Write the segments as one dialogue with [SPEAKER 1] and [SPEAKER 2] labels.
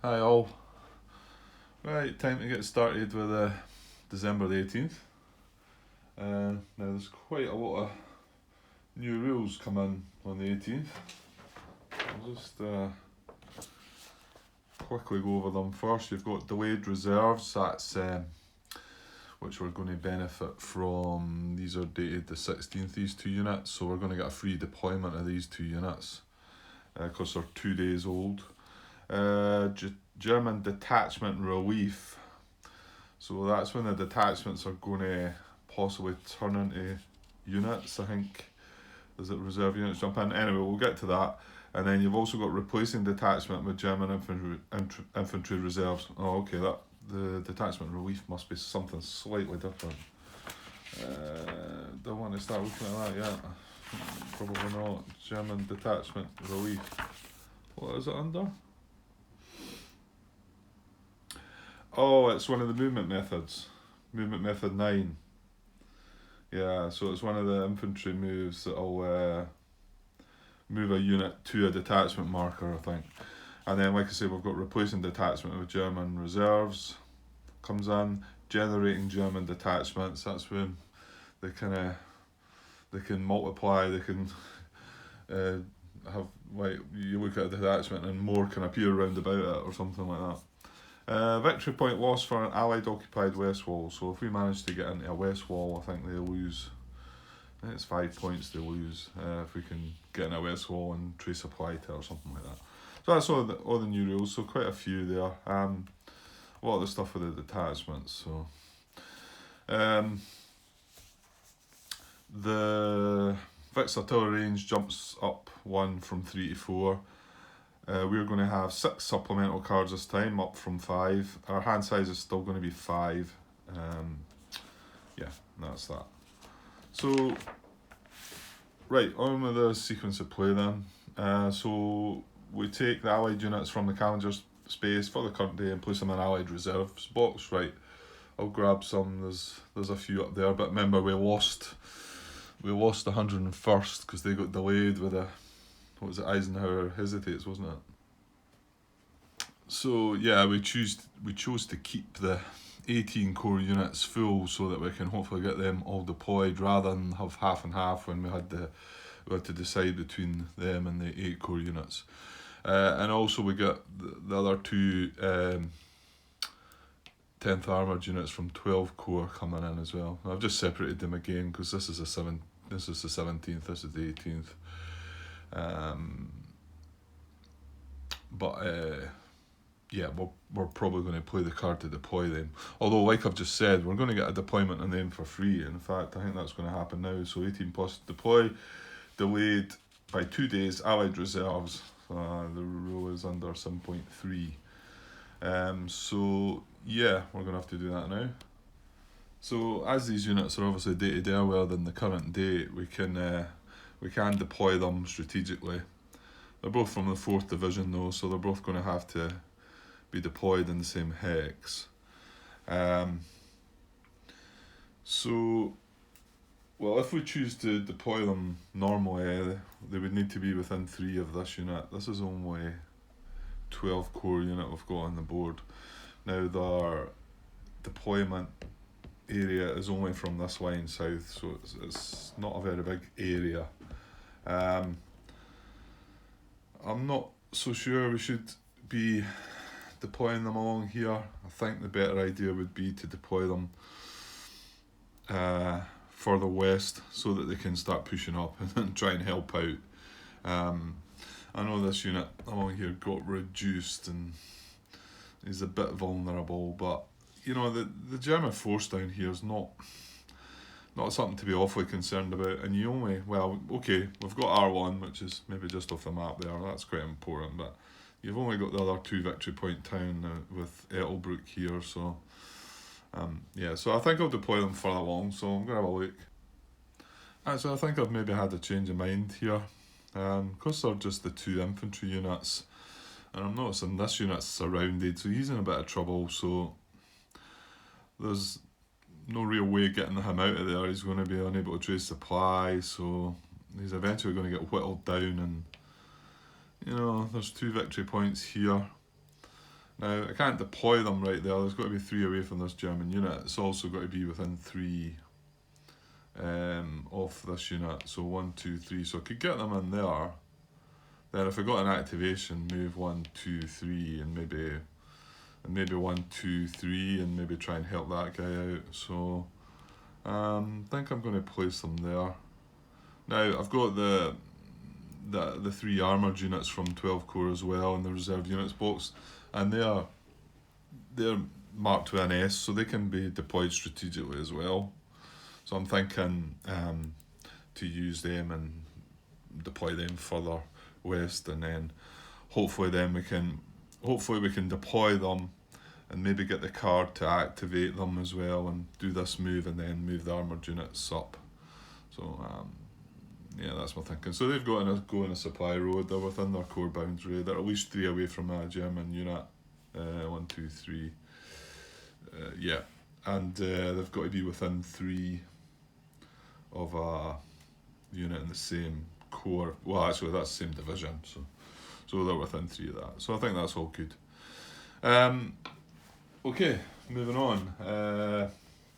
[SPEAKER 1] Hi all. Right, time to get started with December the 18th. Now there's quite a lot of new rules come in on the 18th. I'll just quickly go over them first. You've got delayed reserves, that's which we're going to benefit from. These are dated the 16th, these two units, so we're going to get a free deployment of these two units because they're 2 days old. German Detachment Relief. So that's when the detachments are going to possibly turn into units, I think. Is it reserve units jump in? Anyway, we'll get to that. And then you've also got replacing detachment with German infantry reserves. Oh, okay, that the detachment relief must be something slightly different. Don't want to start looking at that yet. Probably not. German detachment relief. What is it under? Oh, it's one of the movement methods. Movement method 9. Yeah, so it's one of the infantry moves that'll move a unit to a detachment marker, I think. And then, like I say, we've got replacing detachment with German reserves comes in, generating German detachments. That's when they can multiply. They can have, like, you look at a detachment and more can appear round about it or something like that. Victory point loss for an Allied occupied west wall. So if we manage to get into a west wall, I think they lose. I think it's 5 points they lose if we can get in a west wall and trace supply to it or something like that. So that's all the new rules. So quite a few there. A lot of the stuff with the detachments. So the Vic's artillery range jumps up 1 from 3 to 4. We're going to have 6 supplemental cards this time, up from 5. Our hand size is still going to be 5. Yeah, that's that. So, right, on with the sequence of play then. So, we take the allied units from the Challenger space for the current day and place them in allied reserves box. Right, I'll grab some. There's a few up there, but remember we lost the 101st because they got delayed with what was it, Eisenhower hesitates, wasn't it? So yeah, we chose to keep the 18 core units full so that we can hopefully get them all deployed rather than have half and half when we had to decide between them and the 8 core units. And also we got the other two 10th armoured units from 12 core coming in as well. I've just separated them again because this is the 17th, this is the 18th. Yeah, we're probably going to play the card to deploy them. Although, like I've just said, we're going to get a deployment on them for free. In fact, I think that's going to happen now. So 18 plus deploy, delayed by 2 days, allied reserves. The rule is under 7.3. So yeah, we're going to have to do that now. So as these units are obviously dated earlier than the current date, we can deploy them strategically. They're both from the 4th Division though, so they're both going to have to be deployed in the same hex. So, well, if we choose to deploy them normally, they would need to be within 3 of this unit. This is only 12 core unit we've got on the board. Now their deployment area is only from this line south, so it's not a very big area. I'm not so sure we should be deploying them along here. I think the better idea would be to deploy them further west so that they can start pushing up and try and help out. I know this unit along here got reduced and is a bit vulnerable, but you know the German force down here is not something to be awfully concerned about. And you only, well, okay, we've got R1, which is maybe just off the map there. That's quite important, but you've only got the other 2 victory point town with Ettelbruck here, so yeah, so I think I'll deploy them further along, so I'm going to have a look. Actually, I think I've maybe had a change of mind here, because they're just the 2 infantry units, and I'm noticing this unit's surrounded, so he's in a bit of trouble, so there's no real way of getting him out of there. He's going to be unable to trace supply, so he's eventually going to get whittled down, and you know, there's 2 victory points here. Now, I can't deploy them right there. There's got to be 3 away from this German unit. It's also got to be within 3 of this unit. So 1, 2, 3. So I could get them in there. Then if I got an activation, move 1, 2, 3, and maybe 1, 2, 3, and maybe try and help that guy out. So I think I'm going to place them there. Now I've got the 3 armoured units from 12 Corps as well in the reserve units box, and they're marked with an S, so they can be deployed strategically as well. So I'm thinking to use them and deploy them further west, and then hopefully we can deploy them and maybe get the card to activate them as well and do this move and then move the armoured units up. So yeah, that's my thinking. So they've got to go on a supply road. They're within their core boundary. They're at least 3 away from a German unit. 1, 2, 3. Yeah, and they've got to be within 3 of a unit in the same core. Well, actually, that's the same division. So they're within 3 of that. So I think that's all good. Okay, moving on.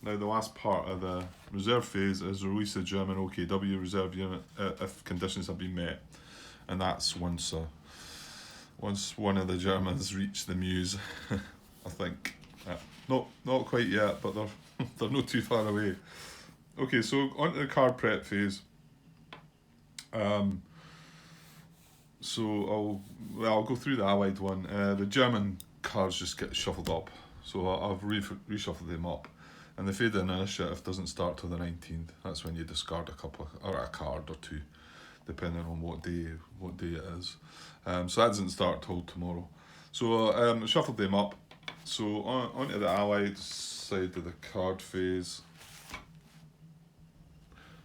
[SPEAKER 1] Now the last part of the reserve phase is release a German OKW reserve unit if conditions have been met, and that's once one of the Germans reach the Meuse. I think not quite yet, but they're not too far away. Okay, so on to the card prep phase. So I'll go through the Allied one. The German cards just get shuffled up, so I've reshuffled them up. And the fade in initiative doesn't start till the 19th. That's when you discard a card or 2, depending on what day it is. So that doesn't start till tomorrow. So shuffled them up. So onto the Allied side of the card phase.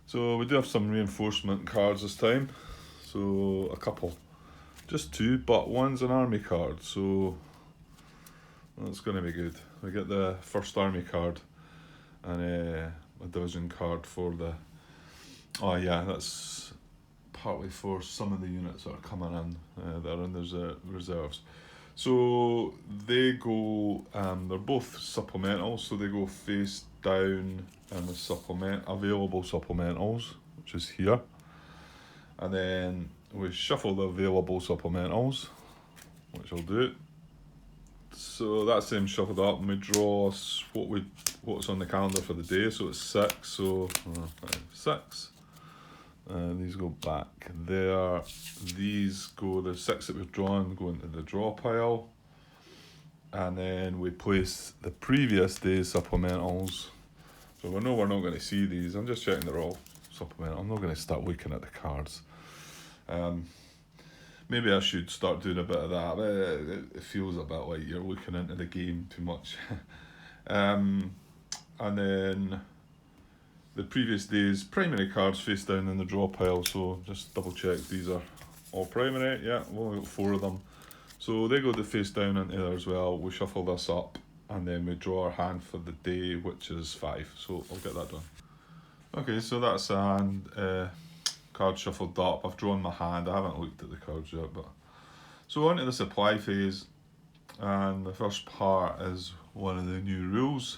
[SPEAKER 1] So we do have some reinforcement cards this time. So a couple, just 2, but one's an army card. So that's going to be good. We get the first army card. And a division card for the... Oh yeah, that's partly for some of the units that are coming in, that are in the reserves. So they go, they're both supplementals, so they go face down in the available supplementals, which is here. And then we shuffle the available supplementals, which I'll do. So that's them shuffled up, and we draw what's on the calendar for the day. So it's 6. So 6. These go back there. These go, the 6 that we've drawn go into the draw pile, and then we place the previous day's supplementals. So we know we're not going to see these. I'm just checking they're all supplemental. I'm not going to start looking at the cards. Maybe I should start doing a bit of that. It feels a bit like you're looking into the game too much. And then the previous day's primary cards face down in the draw pile. So just double check these are all primary. Yeah, we've only got 4 of them. So they go to face down into there as well. We shuffle this up and then we draw our hand for the day, which is 5. So I'll get that done. Okay, so that's a hand. Card shuffled up. I've drawn my hand. I haven't looked at the cards yet, but so on to the supply phase, and the first part is one of the new rules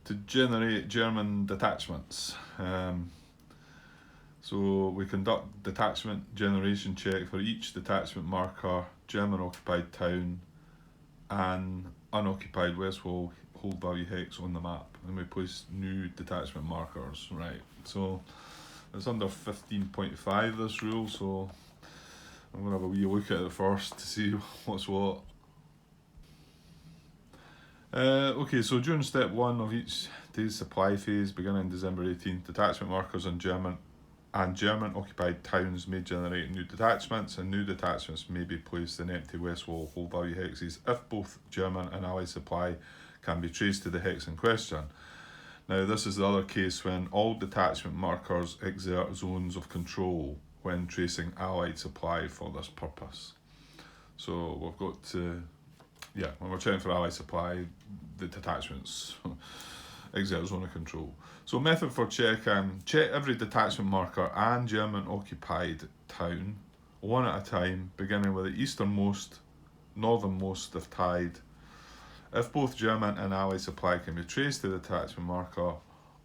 [SPEAKER 1] to generate German detachments. So we conduct detachment generation check for each detachment marker, German occupied town, and unoccupied West Wall hold value hex on the map, and we place new detachment markers. Right. So it's under 15.5, this rule, so I'm going to have a wee look at it first to see what's what. Okay, so during step 1 of each day's supply phase, beginning December 18th, detachment markers on German occupied towns may generate new detachments, and new detachments may be placed in empty West Wall hold value hexes if both German and Allied supply can be traced to the hex in question. Now, this is the other case when all detachment markers exert zones of control when tracing Allied supply for this purpose. So we've got to, when we're checking for Allied supply, the detachments exert zone of control. So method for checking: check every detachment marker and German occupied town one at a time, beginning with the easternmost, northernmost if tied, If both German and Allied supply can be traced to the detachment marker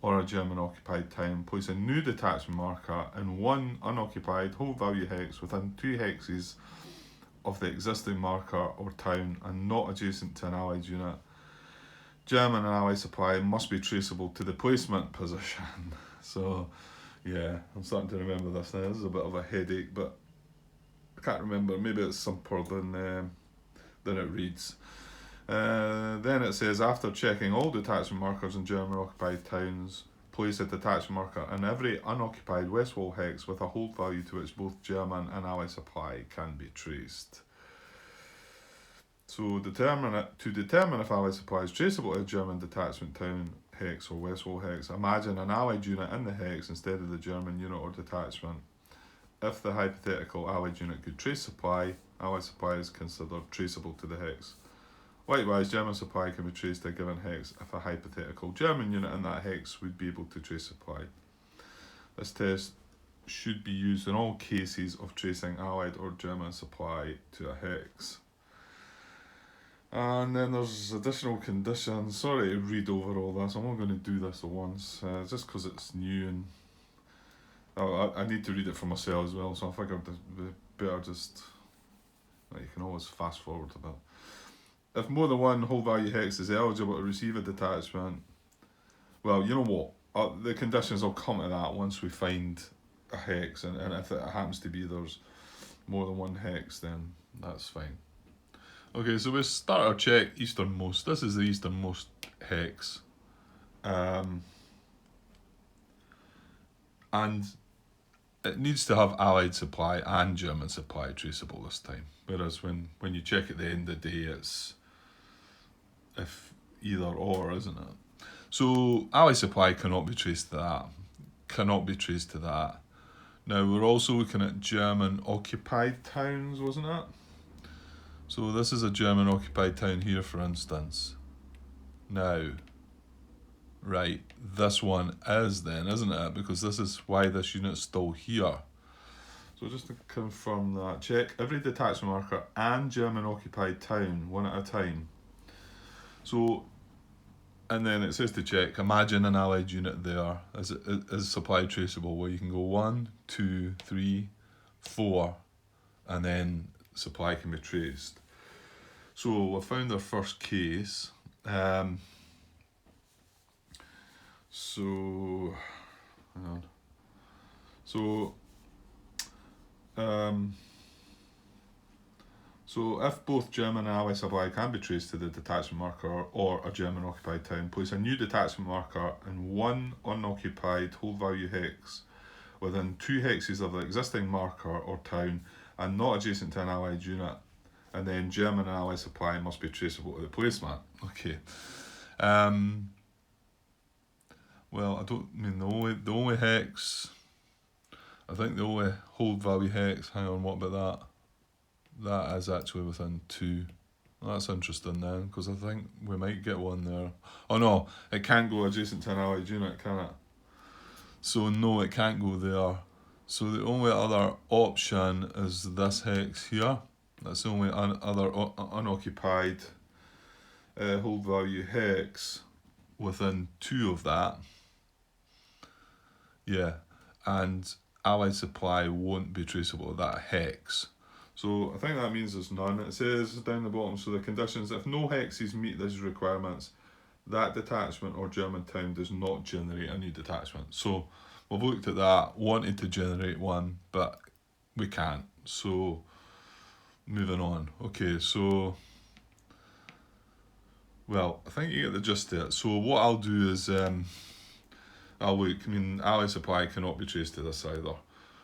[SPEAKER 1] or a German occupied town, place a new detachment marker in one unoccupied whole value hex within 2 hexes of the existing marker or town and not adjacent to an Allied unit. German and Allied supply must be traceable to the placement position. So, yeah, I'm starting to remember this now. This is a bit of a headache, but I can't remember. Maybe it's simpler than it reads. Then it says, after checking all detachment markers in German occupied towns, place a detachment marker in every unoccupied west wall hex with a hold value to which both German and Allied supply can be traced. So to determine if Allied supply is traceable to a German detachment town hex or west wall hex, imagine an Allied unit in the hex instead of the German unit or detachment. If the hypothetical Allied unit could trace supply, Allied supply is considered traceable to the hex. Likewise, German supply can be traced to a given hex if a hypothetical German unit in that hex would be able to trace supply. This test should be used in all cases of tracing Allied or German supply to a hex. And then there's additional conditions. Sorry to read over all this. I'm not going to do this at once, just because it's new and I need to read it for myself as well. So I figured better just, you can always fast forward a bit. If more than one whole value hex is eligible to receive a detachment, well, you know what? The conditions will come to that once we find a hex, and if it happens to be there's more than one hex, then that's fine. Okay, so we start our check easternmost. This is the easternmost hex. And it needs to have Allied supply and German supply traceable this time. Whereas when you check at the end of the day, it's if either or, isn't it? So Allied supply cannot be traced to that. Cannot be traced to that. Now we're also looking at German occupied towns, wasn't it? So this is a German occupied town here, for instance. Now, right, this one is then, isn't it? Because this is why this unit's still here. So just to confirm that, check every detachment marker and German occupied town one at a time. So, and then it says to check, imagine an Allied unit there. Is supply traceable? Well, you can go 1, 2, 3, 4, and then supply can be traced. So we found our first case. So, hang on. So if both German and Allied supply can be traced to the detachment marker or a German occupied town, place a new detachment marker in one unoccupied whole value hex within 2 hexes of the existing marker or town and not adjacent to an Allied unit. And then German and Allied supply must be traceable to the placement. Okay. Well, I don't mean the only hex. I think the only whole value hex. Hang on, what about that? That is actually within 2. That's interesting then, because I think we might get one there. Oh no, it can't go adjacent to an Allied unit, can it? So no, it can't go there. So the only other option is this hex here. That's the only other unoccupied whole value hex within 2 of that. Yeah, and Allied supply won't be traceable to that hex. So I think that means there's none. It says down the bottom, so the conditions, if no hexes meet these requirements, that detachment or German town does not generate a new detachment. So we've looked at that, wanted to generate one, but we can't. So moving on. Okay, so, well, I think you get the gist of it. So what I'll do is, I'll look. I mean, Allied supply cannot be traced to this either.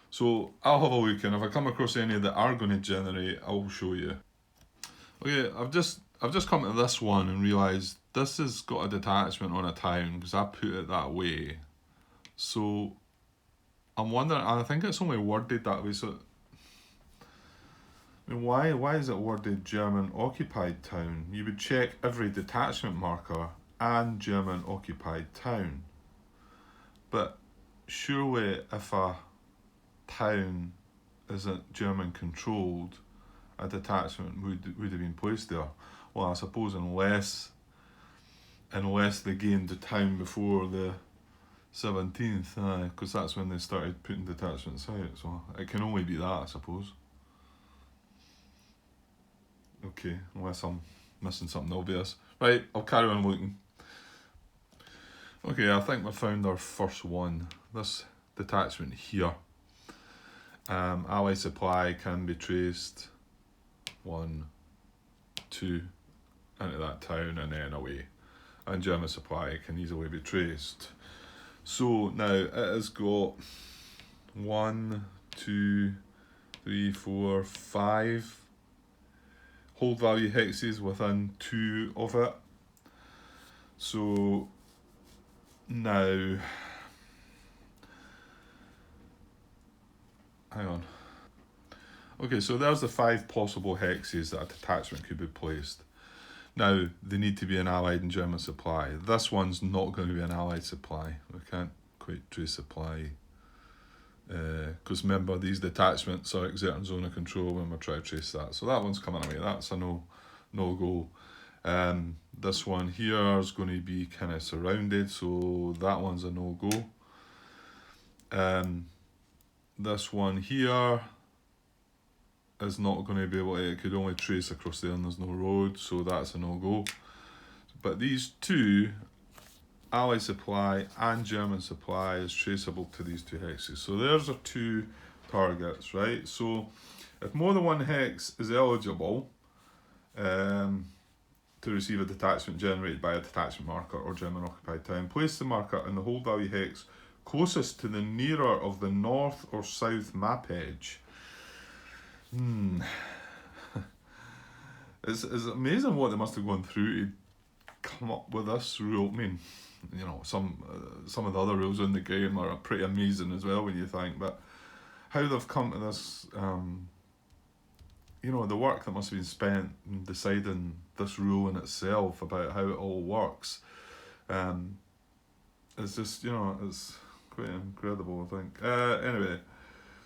[SPEAKER 1] So I'll have a look, and if I come across any that are going to generate, I'll show you. Okay, I've just come to this one and realised this has got a detachment on a town because I put it that way. So I'm wondering, I think it's only worded that way. So I mean, why is it worded German occupied town? You would check every detachment marker and German occupied town. But surely if a town isn't German controlled, a detachment would have been placed there. Well, I suppose unless they gained the town before the 17th, because that's when they started putting detachments out, so it can only be that, I suppose. Okay, unless I'm missing something obvious. Right, I'll carry on looking. Okay, I think we found our first one. This detachment here. Ally supply can be traced 1, 2 into that town and then away. And German supply can easily be traced. So now it has got 1, 2, 3, 4, 5 hold value hexes within 2 of it. So now, hang on. Okay, so there's the 5 possible hexes that a detachment could be placed. Now, they need to be an Allied and German supply. This one's not going to be an Allied supply. We can't quite trace supply. Because remember, these detachments are exerting zone of control when we're trying to trace that. So that one's coming away. That's a no-go. This one here is going to be kind of surrounded, so that one's a no-go. This one here is not going to be able to, it could only trace across there and there's no road, so that's a no-go. But these two, Allied supply and German supply, is traceable to these 2 hexes. So there's our 2 targets, right? So if more than one hex is eligible to receive a detachment generated by a detachment marker or German occupied town, place the marker in the hold value hex closest to the nearer of the north or south map edge. It's amazing what they must have gone through to come up with this rule. I mean, you know, some of the other rules in the game are pretty amazing as well when you think, but how they've come to this, you know, the work that must have been spent in deciding this rule in itself about how it all works, it's just, you know, it's quite incredible, I think. Anyway,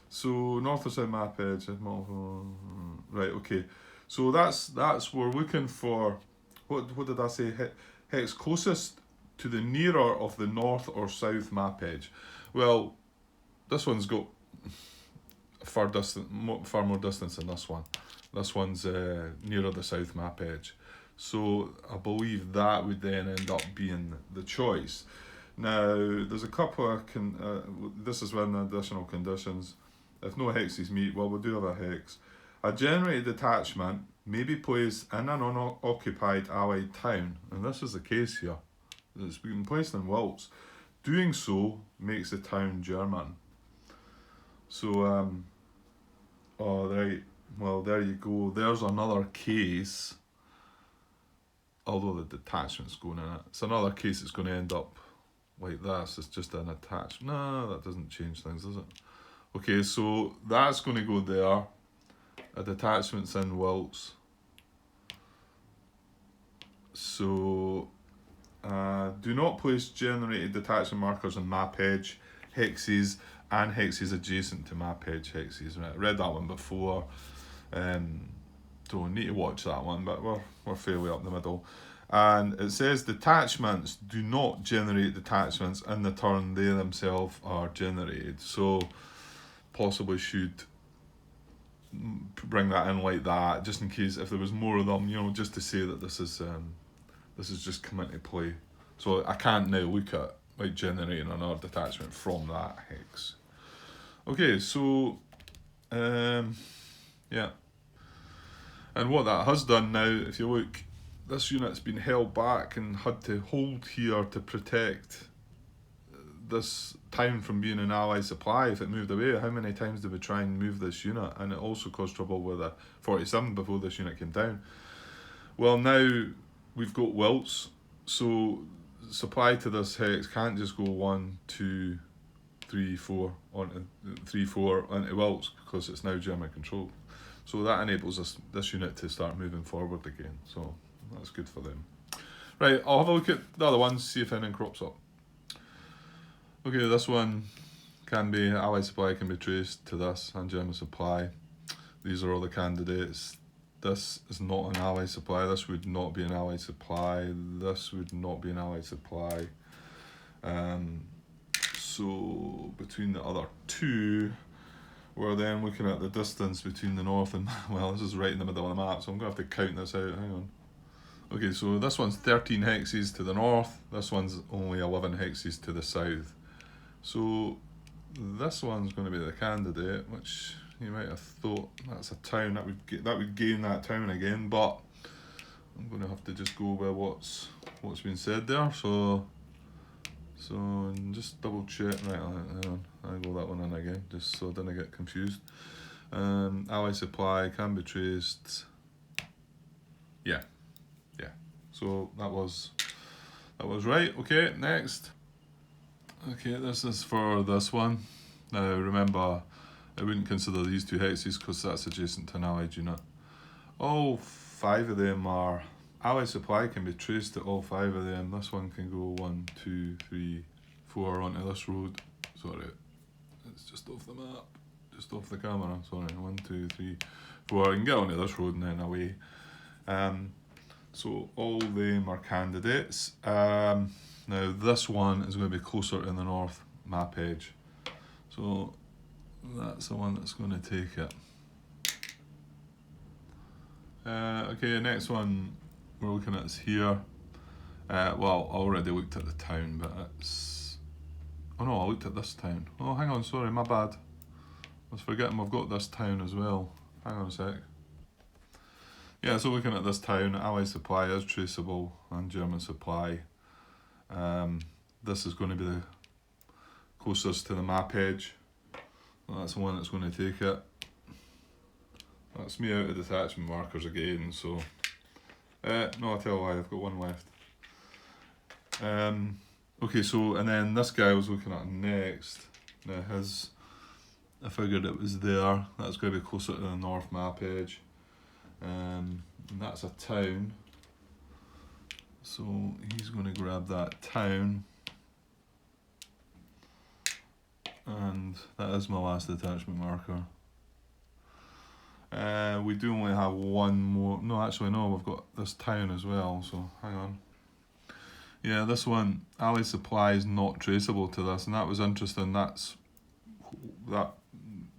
[SPEAKER 1] so north or south map edge, right, okay. So that's we're looking for, what did I say? Hex closest to the nearer of the north or south map edge. Well, this one's got far more distance than this one. This one's nearer the south map edge. So I believe that would then end up being the choice. Now, there's a couple of, this is when the additional conditions. If no hexes meet, well, we do have a hex. A generated detachment may be placed in an unoccupied Allied town, and this is the case here. It's been placed in Wilts. Doing so makes the town German. So, right, well, there you go. There's another case, although the detachment's going in it. It's another case that's going to end up like this. It's just an attachment. No, that doesn't change things, does it? Okay, so that's going to go there. A detachment's in Wilts. So, do not place generated detachment markers on map edge hexes and hexes adjacent to map edge hexes. Right, I read that one before. Don't need to watch that one, but we're fairly up the middle. And it says detachments do not generate detachments in the turn they themselves are generated. So possibly should bring that in like that, just in case if there was more of them, you know, just to say that this is just come into play. So I can't now look at like generating another detachment from that hex. Okay, so yeah. And what that has done now, if you look, this unit's been held back and had to hold here to protect this town from being an Allied supply if it moved away. How many times did we try and move this unit? And it also caused trouble with a 47 before this unit came down. Well, now we've got Wilts, so supply to this hex can't just go 1, 2, 3, 4 onto 3, 4 onto Wilts because it's now German controlled. So that enables this unit to start moving forward again. So that's good for them. Right, I'll have a look at the other ones, see if anything crops up. Okay, this one can be, Allied supply can be traced to this and German supply. These are all the candidates. this is not an Allied supply, this would not be an Allied supply, this would not be an Allied supply. So between the other two, we're then looking at the distance between the north and, well, this is right in the middle of the map, so I'm going to have to count this out, hang on. Okay, so this one's 13 hexes to the north, this one's only 11 hexes to the south. So this one's going to be the candidate, which you might have thought that's a town, that would gain that town again, but I'm going to have to just go by what's been said there. So just double check, right, hang on, I'll go that one in again, just so I didn't get confused. Ally supply can be traced, yeah, so that was right. Okay, next. Okay, this is for this one. Now remember, I wouldn't consider these two hexes because that's adjacent to an allied unit. All 5 of them are, allied supply can be traced to all 5 of them. This one can go 1, 2, 3, 4 onto this road. Sorry, it's just off the map, just off the camera, sorry. 1, 2, 3, 4, I can get onto this road and then away. So all of them are candidates. Now this one is going to be closer to the north map edge. So that's the one that's going to take it. Okay, next one we're looking at is here. Well, I already looked at the town, but it's... Oh no, I looked at this town. Oh, hang on, sorry, my bad. I was forgetting we've got this town as well. Hang on a sec. Yeah, so looking at this town, Allied supply is traceable and German supply. This is going to be the closest to the map edge. Well, that's the one that's going to take it. That's me out of detachment markers again, so... no, I'll tell you why, I've got one left. Okay, so, and then this guy I was looking at next. Now his, I figured it was there. That's going to be closer to the north map edge. And that's a town. So he's going to grab that town. And that is my last detachment marker. We do only have one more. No, actually, no, we've got this town as well. So hang on. Yeah, this one, Allied supply is not traceable to this, and that was interesting. That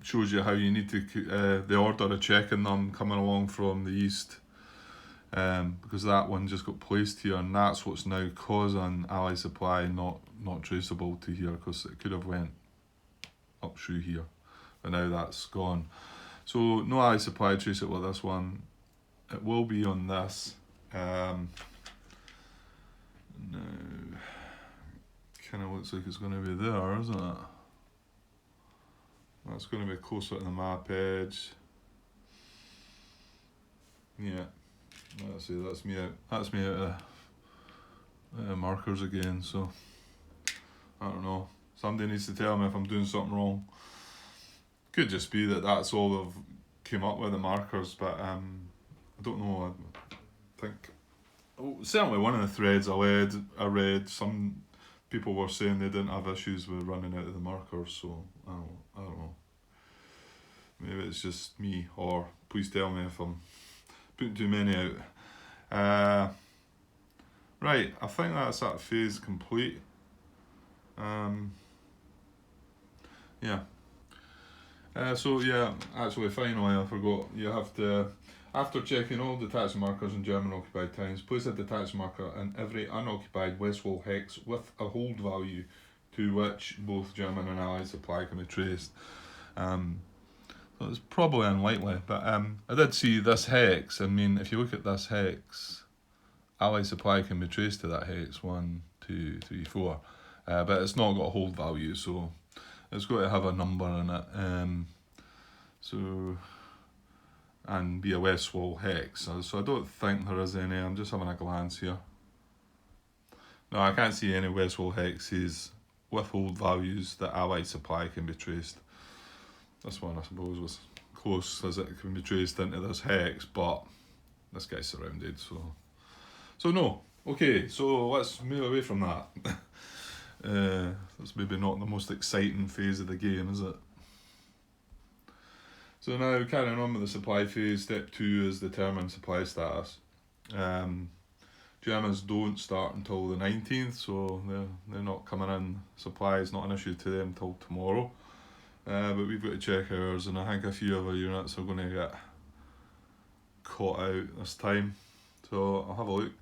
[SPEAKER 1] shows you how you need to the order of checking them coming along from the east, because that one just got placed here, and that's what's now causing Allied supply not traceable to here, because it could have went up through here, but now that's gone. So no Allied supply traceable with this one. It will be on this. No, kind of looks like it's going to be there, isn't it? That's going to be closer to the map edge. Yeah, that's it. That's me out. That's me out of markers again. So I don't know. Somebody needs to tell me if I'm doing something wrong. Could just be that that's all I've came up with, the markers, but I don't know. I think. Oh, certainly one of the threads I read, some people were saying they didn't have issues with running out of the markers, so I don't know. Maybe it's just me, or please tell me if I'm putting too many out. Right, I think that's that phase complete. Yeah. So yeah, actually finally I forgot, you have to, after checking all detachment markers in German occupied towns, place a detachment marker in every unoccupied west wall hex with a hold value to which both German and Allied supply can be traced. So it's probably unlikely, but I did see this hex. I mean, if you look at this hex, Allied supply can be traced to that hex, 1, 2, 3, 4, but it's not got a hold value, so it's got to have a number in it. And be a west wall hex. So I don't think there is any. I'm just having a glance here. No, I can't see any west wall hexes with hold values that Allied supply can be traced. This one, I suppose, was close as it can be traced into this hex, but this guy's surrounded, so no. Okay, so let's move away from that. That's maybe not the most exciting phase of the game, is it? So now carrying on with the supply phase, step 2 is determine supply status. Germans don't start until the 19th, so they're not coming in. Supply is not an issue to them till tomorrow. But we've got to check ours, and I think a few of our units are going to get caught out this time. So I'll have a look.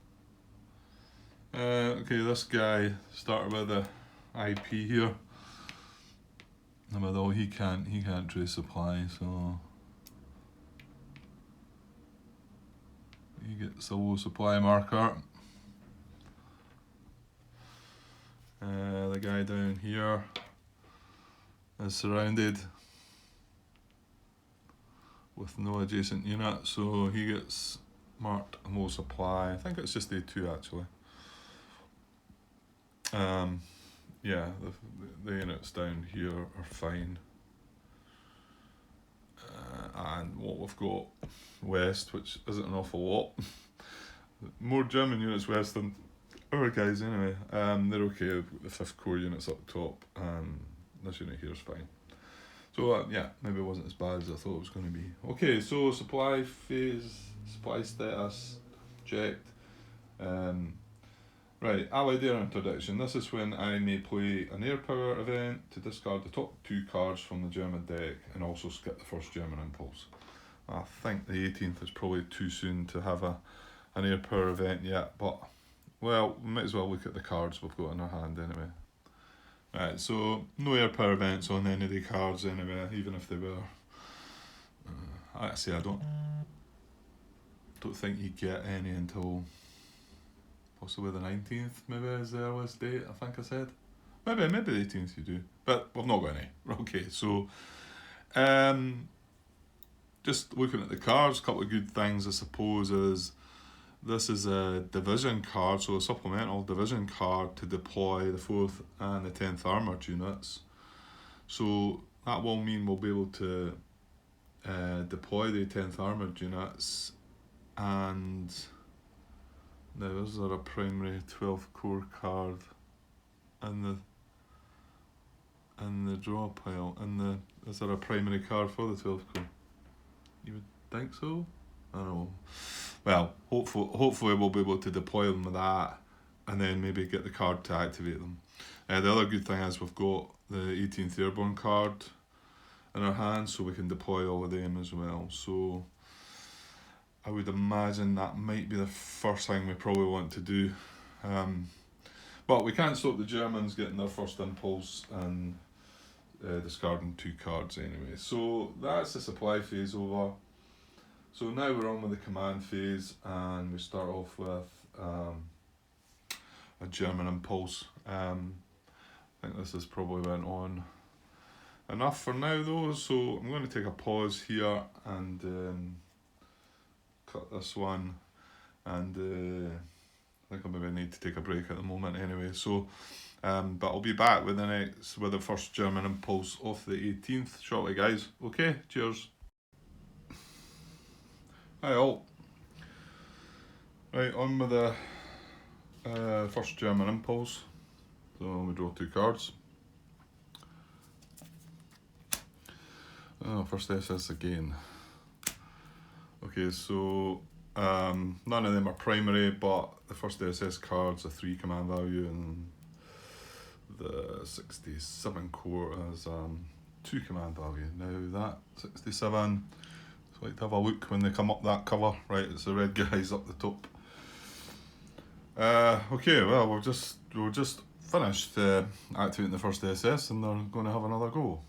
[SPEAKER 1] Okay, this guy started with the IP here. And although he can't trace supply, so he gets a low supply marker. The guy down here is surrounded with no adjacent unit, so he gets marked low supply. I think it's just A2 actually. Yeah, the units down here are fine. And what we've got west, which isn't an awful lot. More German units west than our guys anyway. They're okay. The 5th Corps units up top, and this unit here is fine. So yeah, maybe it wasn't as bad as I thought it was going to be. Okay, so supply phase, supply status checked. Right, Allied Air Interdiction. This is when I may play an air power event to discard the top 2 cards from the German deck and also skip the first German impulse. I think the 18th is probably too soon to have an air power event yet, but well, we might as well look at the cards we've got in our hand anyway. Right, so no air power events on any of the cards anyway, even if they were. Actually, I don't think you get any until possibly the 19th, maybe is the earliest date, I think I said. Maybe the 18th you do, but we've not got any. Okay, so just looking at the cards, a couple of good things I suppose is this is a division card, so a supplemental division card to deploy the 4th and the 10th Armoured units. So that will mean we'll be able to deploy the 10th Armoured units, and now is there a primary 12th Corps card in the draw pile? Is there a primary card for the 12th Corps? You would think so? I don't know. Well, hopefully we'll be able to deploy them with that, and then maybe get the card to activate them. The other good thing is we've got the 18th Airborne card in our hands, so we can deploy all of them as well. So I would imagine that might be the first thing we probably want to do. But we can't stop the Germans getting their first impulse and discarding 2 cards anyway. So that's the supply phase over. So now we're on with the command phase, and we start off with a German impulse. I think this has probably went on enough for now though, so I'm going to take a pause here and cut this one, and I think I maybe need to take a break at the moment anyway. So, but I'll be back with the first German impulse of the 18th shortly, guys. Okay, cheers. Hi all. Right, on with the first German impulse. So we draw 2 cards. First SS again. Okay, so none of them are primary, but the first SS card's a 3 command value, and the 67 Corps is 2 command value. Now that 67, so I like to have a look when they come up that cover. Right, it's the red guys up the top. Okay, well we've just finished activating the first SS, and they're going to have another go.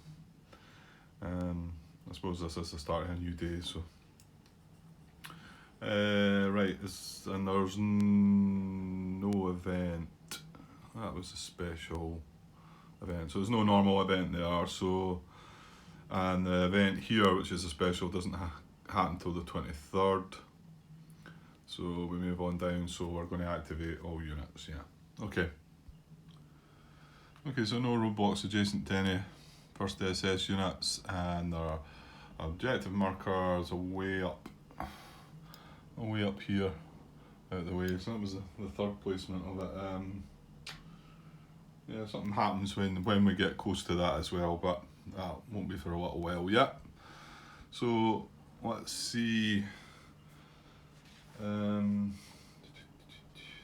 [SPEAKER 1] I suppose this is the start of a new day, so. Right, and there's no event. That was a special event, so there's no normal event there. So, and the event here, which is a special, doesn't happen until the 23rd. So we move on down. So we're going to activate all units. Yeah. Okay. Okay. So no roadblocks adjacent to any first SS units, and there are objective markers way up here out the way. So that was the 3rd placement of it. Yeah, something happens when we get close to that as well, but that won't be for a little while yet. So let's see.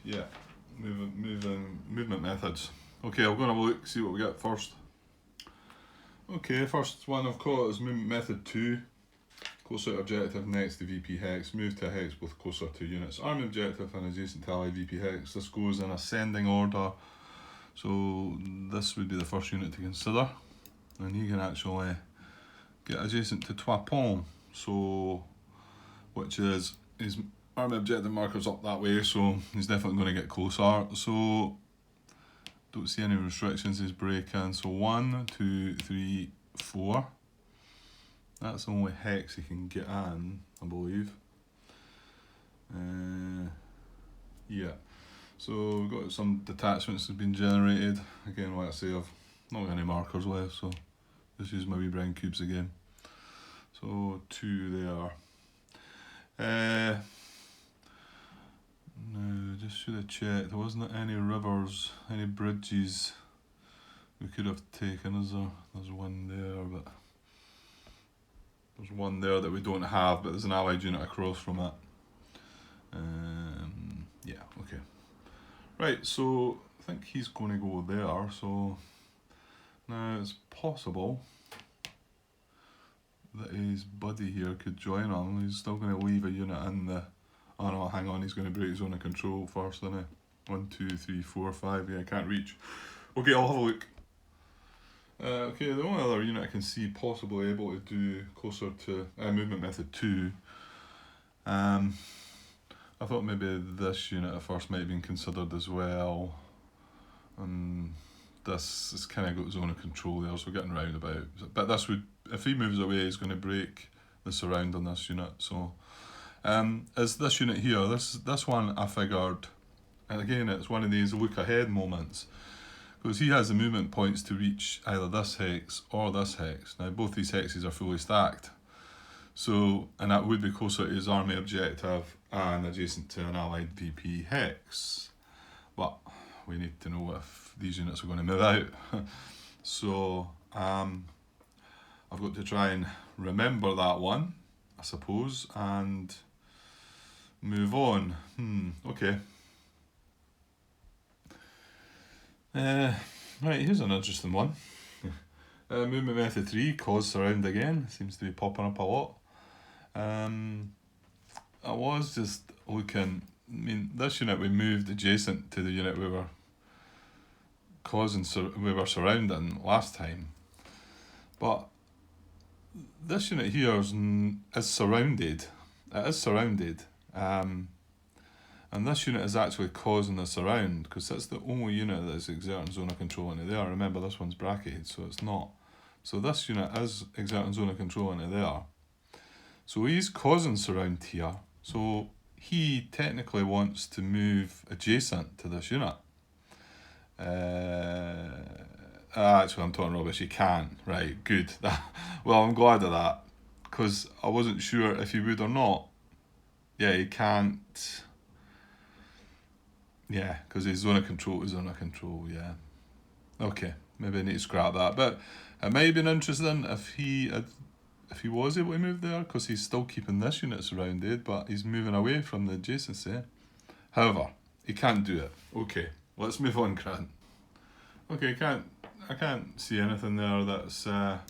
[SPEAKER 1] Yeah, movement methods. Okay, I'll go and have a look, see what we get first. Okay, first one I've got is movement method 2. Closer objective next to VP hex. Move to a hex both closer to units. Army objective and adjacent to allied VP hex. This goes in ascending order. So this would be the first unit to consider. And he can actually get adjacent to Trois Ponts. So, which is his army objective markers up that way, so he's definitely going to get closer. So don't see any restrictions, he's breaking. So 1, 2, 3, 4. That's the only hex he can get in, I believe. Yeah. So we've got some detachments that have been generated. Again, like I say, I've not got any markers left, so just use my wee brown cubes again. So 2 there. No, just should have checked. There wasn't any rivers, any bridges we could have taken, is there? There's one there, but there's one there that we don't have, but there's an allied unit across from it. Yeah, okay. Right, so I think he's going to go there, so now it's possible that his buddy here could join him. He's still going to leave a unit in the... Oh no, hang on, he's going to break his zone of control first, isn't he? 1, 2, 3, 4, 5, yeah, I can't reach. Okay, I'll have a look. Okay, the only other unit I can see possibly able to do closer to movement method 2. I thought maybe this unit at first might have been considered as well. This has kind of got zone of control there, so we're getting round about. But this would, if he moves away, he's going to break the surround on this unit. So, as this unit here, this one I figured, and again it's one of these look ahead moments, because he has the movement points to reach either this hex or this hex. Now both these hexes are fully stacked, so, and that would be closer to his army objective and adjacent to an allied VP hex. But we need to know if these units are going to move out. So I've got to try and remember that one, I suppose, and move on. Okay. Right, here's an interesting one. Movement method 3, cause surround again, seems to be popping up a lot. I was just looking, I mean, this unit we moved adjacent to the unit we were surrounding last time, but this unit here is surrounded. It is surrounded, and this unit is actually causing the surround, because that's the only unit that is exerting zone of control into there. Remember, this one's bracketed, so it's not. So this unit is exerting zone of control into there. So he's causing surround here. So he technically wants to move adjacent to this unit. Actually, I'm talking rubbish. He can. Right, good. Well, I'm glad of that, because I wasn't sure if he would or not. Yeah, he can't. Yeah, because his zone of control is zone of control, yeah. Okay, maybe I need to scrap that. But it might have been interesting if he was able to move there, because he's still keeping this unit surrounded, but he's moving away from the adjacency. However, he can't do it. Okay, let's move on, Grant. Okay, I can't see anything there that's a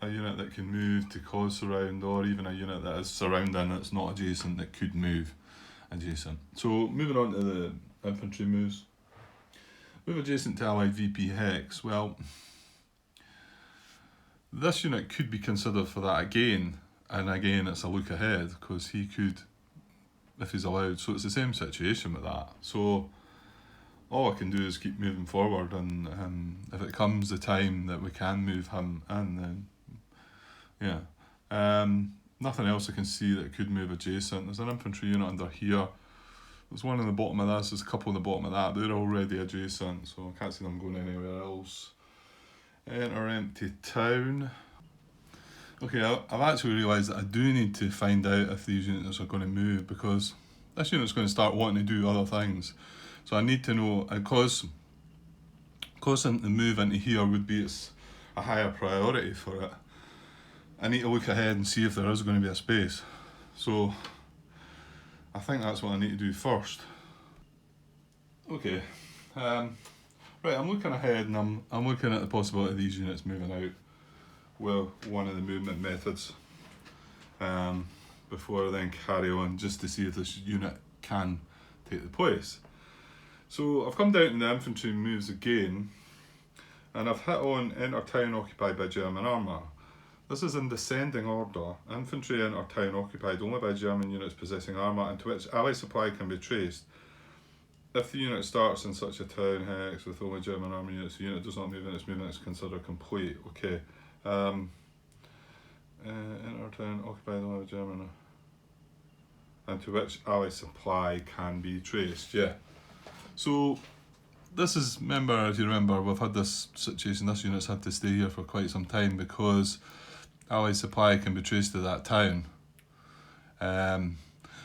[SPEAKER 1] unit that can move to cause surround, or even a unit that is surrounding that's not adjacent that could move adjacent. So moving on to the infantry moves. Move adjacent to allied VP hex. Well, this unit could be considered for that again, and again it's a look ahead, because he could, if he's allowed. So it's the same situation with that. So all I can do is keep moving forward, and if it comes the time that we can move him in, then yeah. Nothing else I can see that could move adjacent. There's an infantry unit under here. There's one in the bottom of this, there's a couple in the bottom of that. They're already adjacent, so I can't see them going anywhere else. Enter empty town. Okay, I've actually realised that I do need to find out if these units are going to move, because this unit's going to start wanting to do other things. So I need to know, because the move into here would be a higher priority for it. I need to look ahead and see if there is going to be a space. So I think that's what I need to do first. Okay, right, I'm looking ahead and I'm looking at the possibility of these units moving out with one of the movement methods before I then carry on, just to see if this unit can take the place. So I've come down to the infantry moves again, and I've hit on enter town occupied by German armour. This is in descending order. Infantry enter town occupied only by German units possessing armour and to which ally supply can be traced. If the unit starts in such a town hex with only German armour units, the unit does not move and its movement is considered complete. Okay. Enter town occupied only by German and to which ally supply can be traced. Yeah. So this is, if you remember, we've had this situation, this unit's had to stay here for quite some time because ally supply can be traced to that town.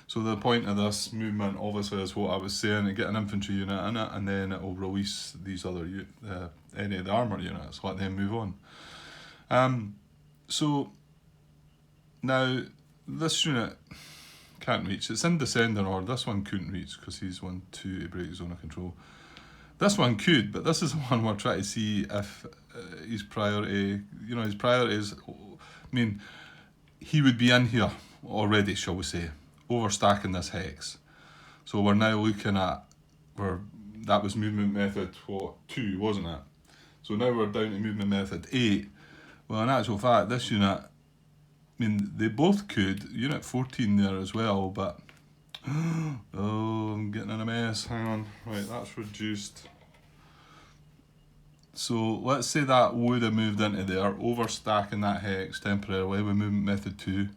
[SPEAKER 1] So the point of this movement obviously is what I was saying, to get an infantry unit in it and then it will release these other any of the armour units, let them move on. So now this unit can't reach, it's in descending order. This one couldn't reach because he's 1, 2 to break zone of control. This one could, but this is the one we're trying to see if his priority, his priorities, I mean, he would be in here already, shall we say, overstacking this hex. So we're now looking at, that was movement method, 2, wasn't it? So now we're down to movement method 8. Well, in actual fact, this unit, I mean, they both could, unit 14 there as well, but oh, I'm getting in a mess, hang on, right, that's reduced. So let's say that would have moved into there, overstacking that hex temporarily with movement method 2.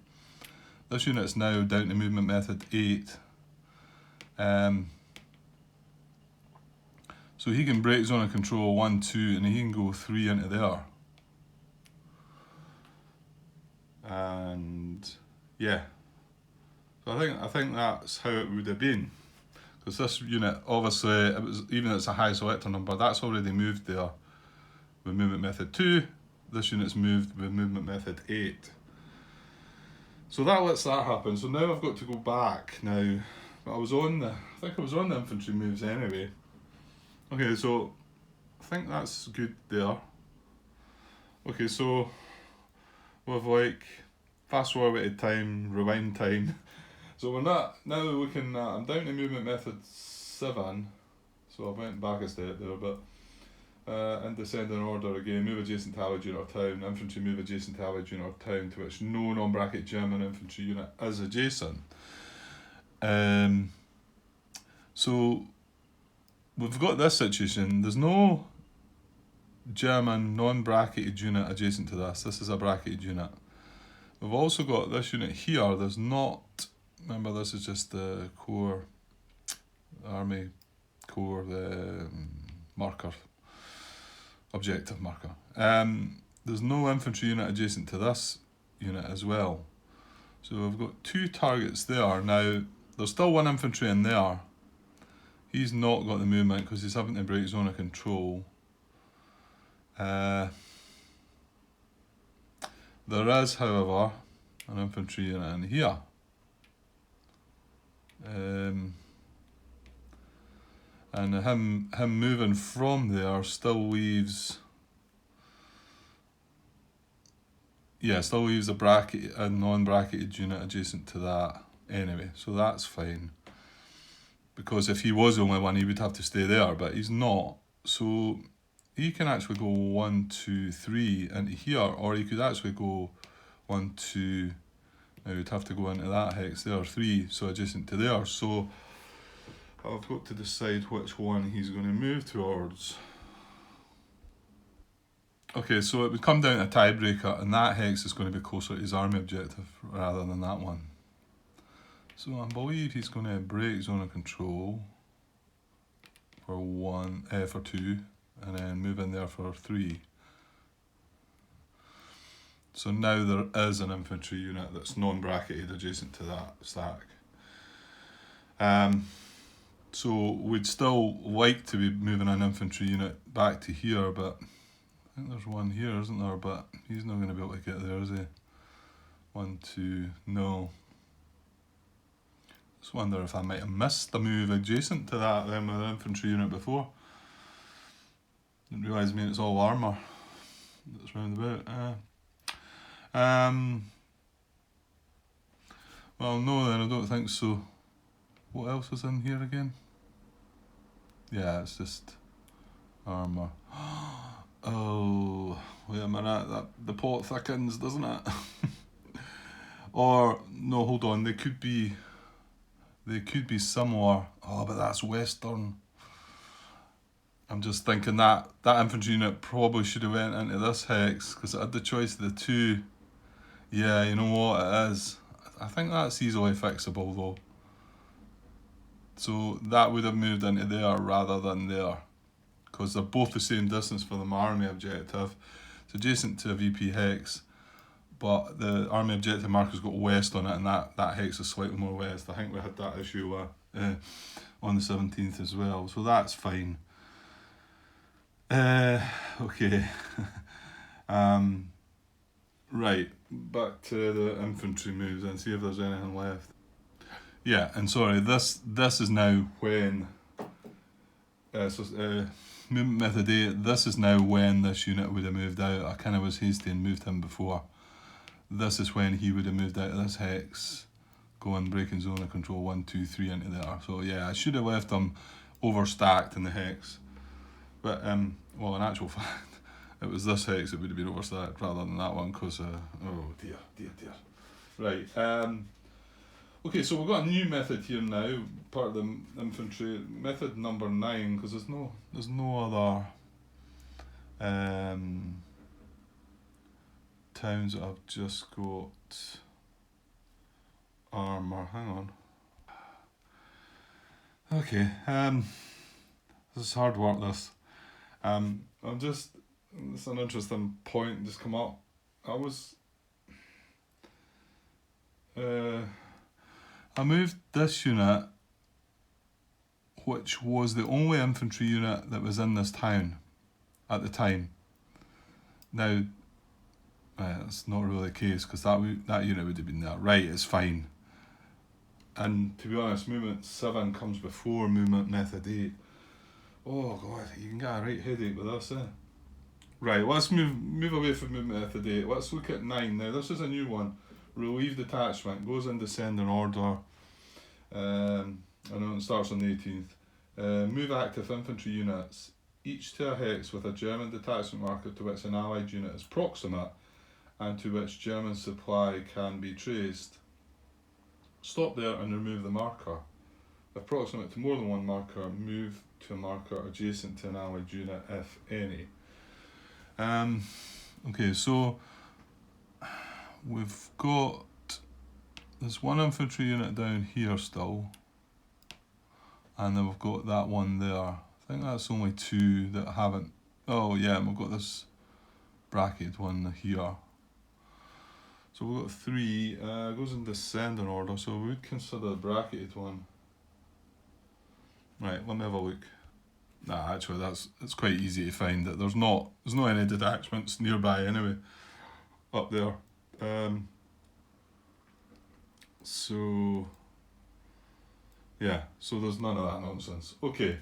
[SPEAKER 1] This unit's now down to movement method 8. So he can break zone of control 1, 2, and he can go 3 into there. And yeah, so I think that's how it would have been, because this unit obviously, it was, even though it's a high selector number, that's already moved there with movement method 2. This unit's moved with movement method 8. So that lets that happen. So now I've got to go back now, but I think I was on the infantry moves anyway. Okay, so I think that's good there. Okay, so with like fast forwarded time, rewind time. So we're now looking at, I'm down to movement method 7. So I went back a step there, but in descending order again, move adjacent to allied unit or town, infantry move adjacent to allied unit or town to which no non-bracket German infantry unit is adjacent. So we've got this situation, there's no German non-bracketed unit adjacent to this. This is a bracketed unit. We've also got this unit here, there's not, remember this is just the core, army core, the marker, objective marker. There's no infantry unit adjacent to this unit as well. So we've got 2 targets there. Now, there's still 1 infantry in there. He's not got the movement because he's having to break zone of control. There is, however, an infantry unit in here. And him moving from there still leaves a non-bracketed unit adjacent to that anyway, so that's fine. Because if he was the only one, he would have to stay there, but he's not. So he can actually go 1, 2, 3 into here, or he could actually go 1, 2. Now he'd have to go into that hex there, 3, so adjacent to there. So I've got to decide which one he's going to move towards. Okay, so it would come down to a tiebreaker, and that hex is going to be closer to his army objective rather than that one. So I believe he's going to break zone of control for 2, and then move in there for 3. So now there is an infantry unit that's non-bracketed adjacent to that stack. So we'd still like to be moving an infantry unit back to here, but I think there's one here, isn't there? But he's not going to be able to get there, is he? 1, 2, no. Just wonder if I might have missed a move adjacent to that then with the infantry unit before. Didn't realise it's all armour that's round about. Well, no then, I don't think so. What else is in here again? Yeah, it's just armour. Oh, wait a minute, the pot thickens, doesn't it? Or, no, hold on, they could be similar. Oh, but that's Western. I'm just thinking that infantry unit probably should have went into this hex, because it had the choice of the two. Yeah, you know what, it is. I think that's easily fixable though. So that would have moved into there rather than there, because they're both the same distance for the army objective. It's adjacent to a VP hex, but the army objective marker's got west on it, and that hex is slightly more west. I think we had that issue on the 17th as well, so that's fine. Okay. Right, back to the infantry moves and see if there's anything left. Yeah, and sorry, this is now when movement method 8, this is now when this unit would have moved out. I kind of was hasty and moved him before. This is when he would have moved out of this hex, going breaking zone of control 1, 2, 3 into there. So yeah, I should have left him overstacked in the hex. But, well, in actual fact, it was this hex that would have been overstacked rather than that one, because, oh dear. Right, okay, so we've got a new method here now, part of the infantry, method number 9, because there's no other towns that I've just got armour. Hang on. Okay, this is hard work, this. It's an interesting point just come up. I moved this unit, which was the only infantry unit that was in this town at the time. Now, that's not really the case, because that unit would have been there. Right, it's fine. And to be honest, movement 7 comes before movement method 8. Oh god, you can get a right headache with this, eh? Right, let's move away from movement method 8. Let's look at 9 now. This is a new one. Relieve detachment, goes in descending order. I know it starts on the 18th. Move active infantry units, each to a hex with a German detachment marker to which an allied unit is proximate and to which German supply can be traced. Stop there and remove the marker. If proximate to more than one marker, move to a marker adjacent to an allied unit, if any. Okay, so we've got this one infantry unit down here still, and then we've got that one there. I think that's only 2 that haven't. Oh yeah, and we've got this bracketed one here. So we've got 3, goes in descending order, so we would consider the bracketed one. Right, let me have a look. Nah, actually it's quite easy to find that there's not any detachments nearby anyway, up there. So yeah, so there's none of that nonsense. Okay,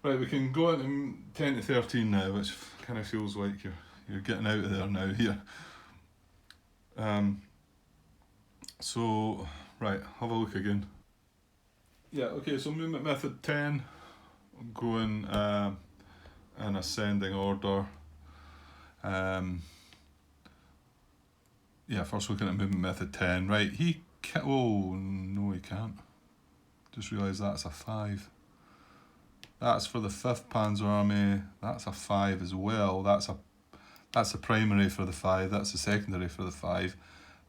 [SPEAKER 1] right, we can go into 10 to 13 now, which kind of feels like you're getting out of there now here. So right, have a look again. Yeah, okay, so movement method 10, going in ascending order. Yeah, first looking at movement method 10. Right, he can't. Oh, no, he can't. Just realised that's a 5. That's for the 5th Panzer Army. That's a 5 as well. That's a primary for the 5. That's a secondary for the 5.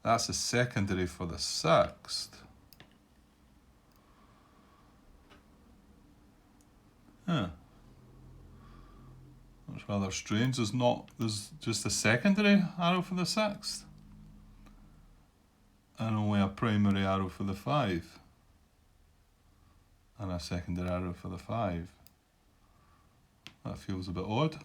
[SPEAKER 1] That's a secondary for the 6th. Huh. That's rather strange. There's just a secondary arrow for the 6th. And only a primary arrow for the 5. And a secondary arrow for the 5. That feels a bit odd.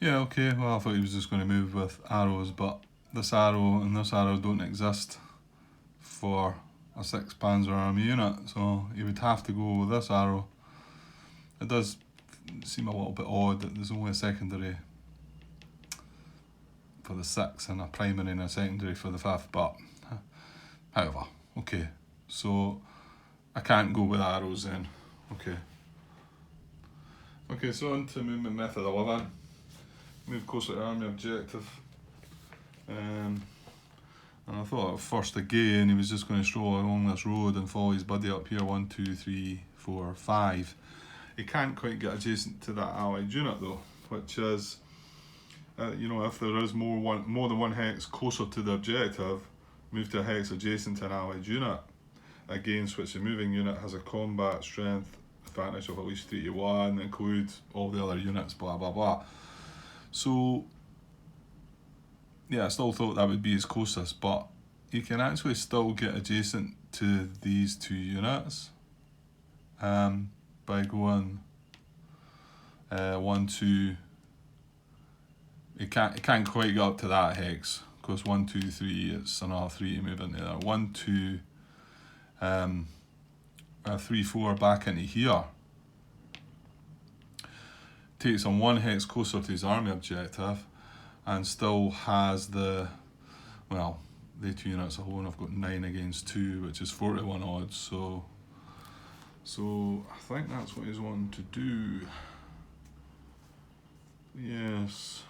[SPEAKER 1] Yeah, okay, well I thought he was just going to move with arrows, but this arrow and this arrow don't exist for a 6 Panzer Army unit, so he would have to go with this arrow. It does seem a little bit odd that there's only a secondary for the 6 and a primary and a secondary for the 5th, but however, okay, so I can't go with arrows then. Okay, so on to movement method 11. Move closer to army objective. And I thought at first again he was just going to stroll along this road and follow his buddy up here. 1, 2, 3, 4, 5. He can't quite get adjacent to that allied unit though, which is, if there is more than one hex closer to the objective, move to a hex adjacent to an allied unit, against which the moving unit has a combat strength advantage of at least 3 to 1, include all the other units, blah blah blah. So yeah, I still thought that would be his closest, but you can actually still get adjacent to these 2 units by going 1, 2. It can't quite get up to that hex, because 1, 2, 3, it's another 3 to move into there. 1, 2, 3, 4 back into here. Takes him 1 hex closer to his army objective, and still has the 2 units alone have got 9 against 2, which is 41 odds. So I think that's what he's wanting to do. Yes.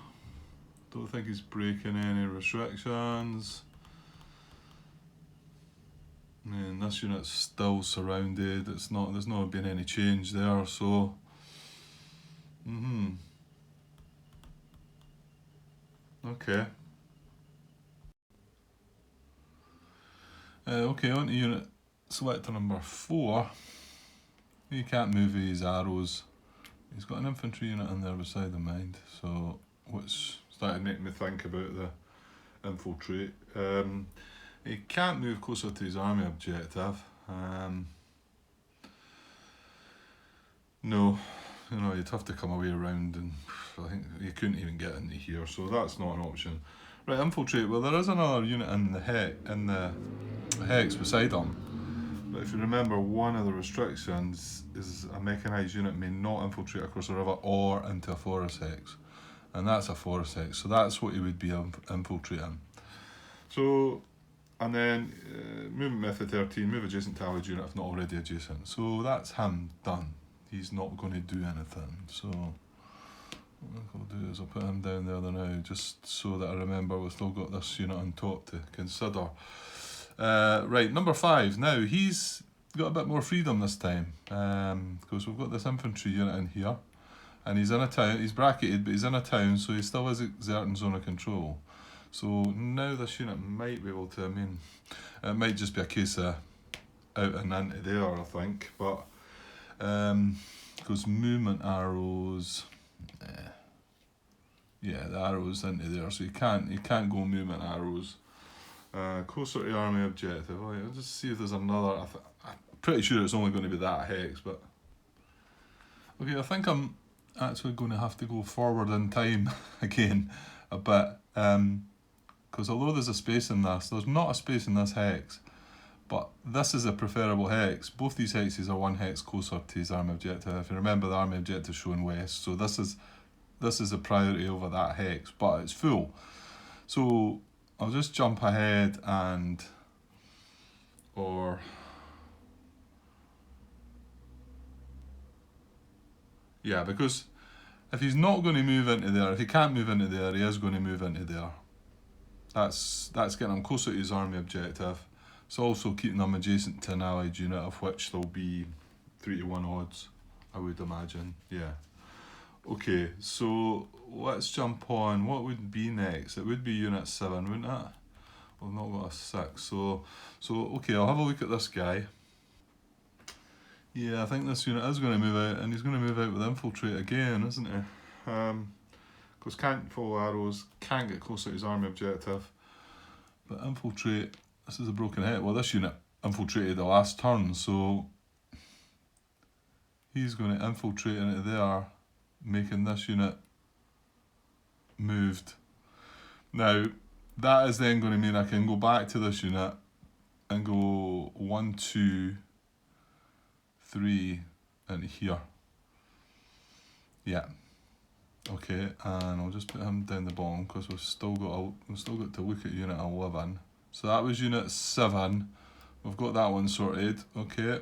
[SPEAKER 1] Don't think he's breaking any restrictions. And this unit's still surrounded. There's not been any change there, so okay. Okay, on to unit selector number 4. He can't move his arrows. He's got an infantry unit in there beside the mind, so which started making me think about the infiltrate. He can't move closer to his army objective. No, you'd have to come away around, and I think you couldn't even get into here, so that's not an option. Right, infiltrate. Well, there is another unit in the hex beside him, but if you remember, one of the restrictions is a mechanised unit may not infiltrate across a river or into a forest hex, and that's a forest hex, so that's what he would be infiltrating. So, and then movement method 13, move adjacent to allied unit if not already adjacent. So that's him done. He's not going to do anything. So what I'll do is I'll put him down there now, just so that I remember we've still got this unit on top to consider. Right, number 5. Now he's got a bit more freedom this time, because we've got this infantry unit in here, and he's in a town. He's bracketed, but he's in a town, so he still is exerting zone of control. So now this unit might be able to, it might just be a case of out and into there, I think, but because movement arrows, yeah, the arrows into there, so you can't go movement arrows. Closer to army objective. Oh, yeah, I'll just see if there's another. I'm pretty sure it's only going to be that hex, but okay, I think I'm actually going to have to go forward in time again a bit, because although there's a space in this, there's not a space in this hex, but this is a preferable hex. Both these hexes are 1 hex closer to his army objective. If you remember, the army objective is showing west, so this is a priority over that hex, but it's full. So I'll just jump ahead because if he's not going to move into there, if he can't move into there, he is going to move into there. That's getting him closer to his army objective. It's also keeping him adjacent to an allied unit, of which there'll be 3 to 1 odds, I would imagine. Yeah. Okay, so let's jump on. What would be next? It would be unit 7, wouldn't it? We've not got a 6, so okay, I'll have a look at this guy. Yeah, I think this unit is going to move out, and he's going to move out with infiltrate again, isn't he? Because can't follow arrows, can't get closer to his army objective, but infiltrate. This is a broken hit. Well, this unit infiltrated the last turn, so he's going to infiltrate into there, making this unit moved. Now, that is then going to mean I can go back to this unit and go 1, 2, 3 into here. Yeah. Okay, and I'll just put him down the bottom because we've still got to look at unit 11. So that was unit 7. We've got that one sorted. Okay.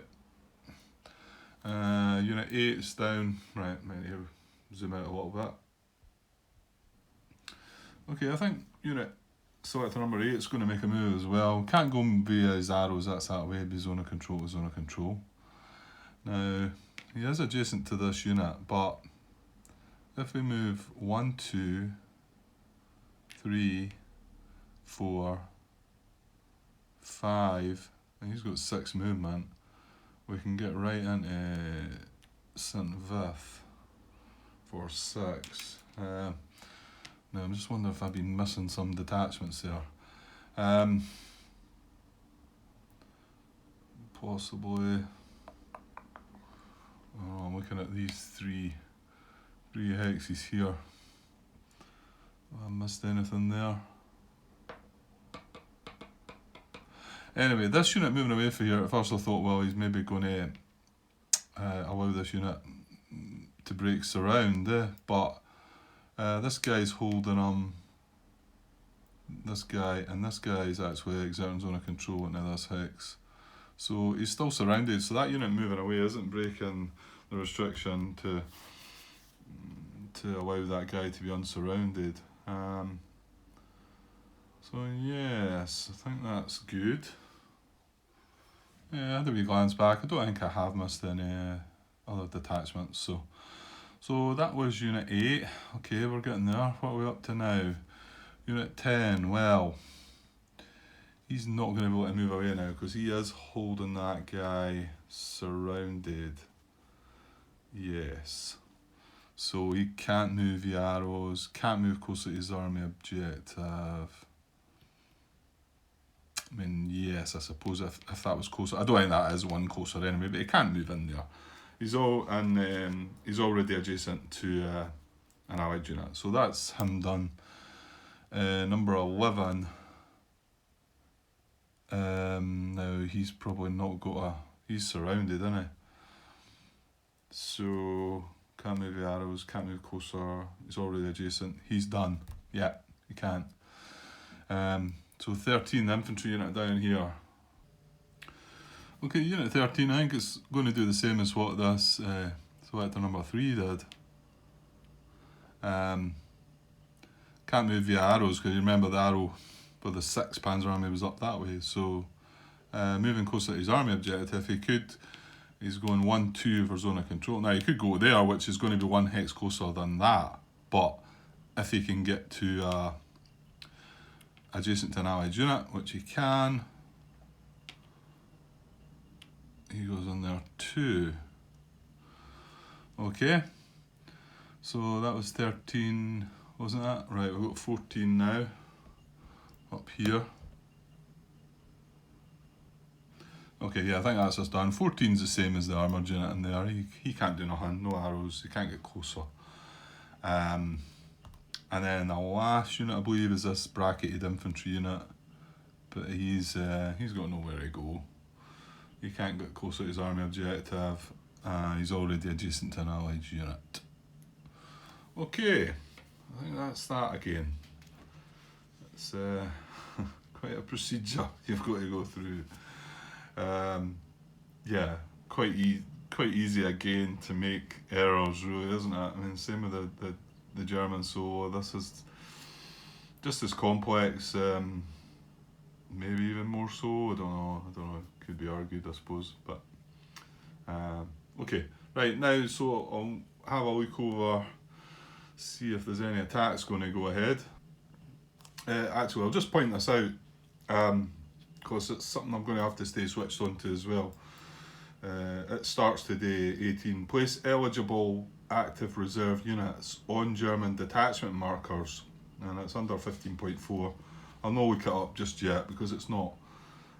[SPEAKER 1] Unit 8 is down. Right, might need to zoom out a little bit. Okay, I think unit selector number 8 is going to make a move as well. Can't go via his arrows, that's that way, be zone of control to zone of control. Now, he is adjacent to this unit, but if we move 1, 2, 3, 4, 5, and he's got 6 movement, we can get right into St. Vith for 6. Now I'm just wondering if I've been missing some detachments there. Possibly. Oh, I'm looking at these three hexes here. Have I missed anything there? Anyway, this unit moving away from here, at first I thought, well, he's maybe going to allow this unit to break surround, but this guy's holding this guy, and this guy is actually exerting zone of control into this hex. So he's still surrounded, so that unit moving away isn't breaking the restriction to allow that guy to be unsurrounded. So yes, I think that's good. Yeah, I had a wee glance back. I don't think I have missed any other detachments. So that was unit 8. Okay, we're getting there. What are we up to now? Unit 10. Well, he's not going to be able to move away now because he is holding that guy surrounded. Yes. So he can't move the arrows, can't move closer to his army objective. I mean, yes, I suppose if that was closer. I don't think that is one closer anyway, but he can't move in there. He's already adjacent to an allied unit. So that's him done. Number 11. Now he's probably not got he's surrounded, isn't he? So can't move the arrows, can't move closer, he's already adjacent. He's done. Yeah, he can't. So 13, the infantry unit down here. Okay, unit 13, I think it's going to do the same as what this selector number 3 did. Can't move via arrows because you remember the arrow for the 6th Panzer Army was up that way. So moving closer to his army objective, he could. He's going 1, 2 for zone of control. Now he could go there, which is going to be 1 hex closer than that. But if he can get to adjacent to an allied unit, which he can, he goes in there too. Okay, so that was 13, wasn't that? Right, we've got 14 now, up here. Okay, yeah, I think that's just done. 14's the same as the armoured unit in there. He can't do nothing, no arrows, he can't get closer. And then the last unit, I believe, is this bracketed infantry unit. But he's got nowhere to go. He can't get closer to his army objective. He's already adjacent to an allied unit. Okay, I think that's that again. It's quite a procedure you've got to go through. Yeah, quite easy again to make errors, really, isn't it? I mean, same with the German solo. This is just as complex, maybe even more so. I don't know. It could be argued, I suppose. But okay, right now. So I'll have a look over, see if there's any attacks going to go ahead. Actually, I'll just point this out because it's something I'm going to have to stay switched on to as well. It starts today, 18. Place eligible active reserve units on German detachment markers, and it's under 15.4. I'll not look it up just yet because it's not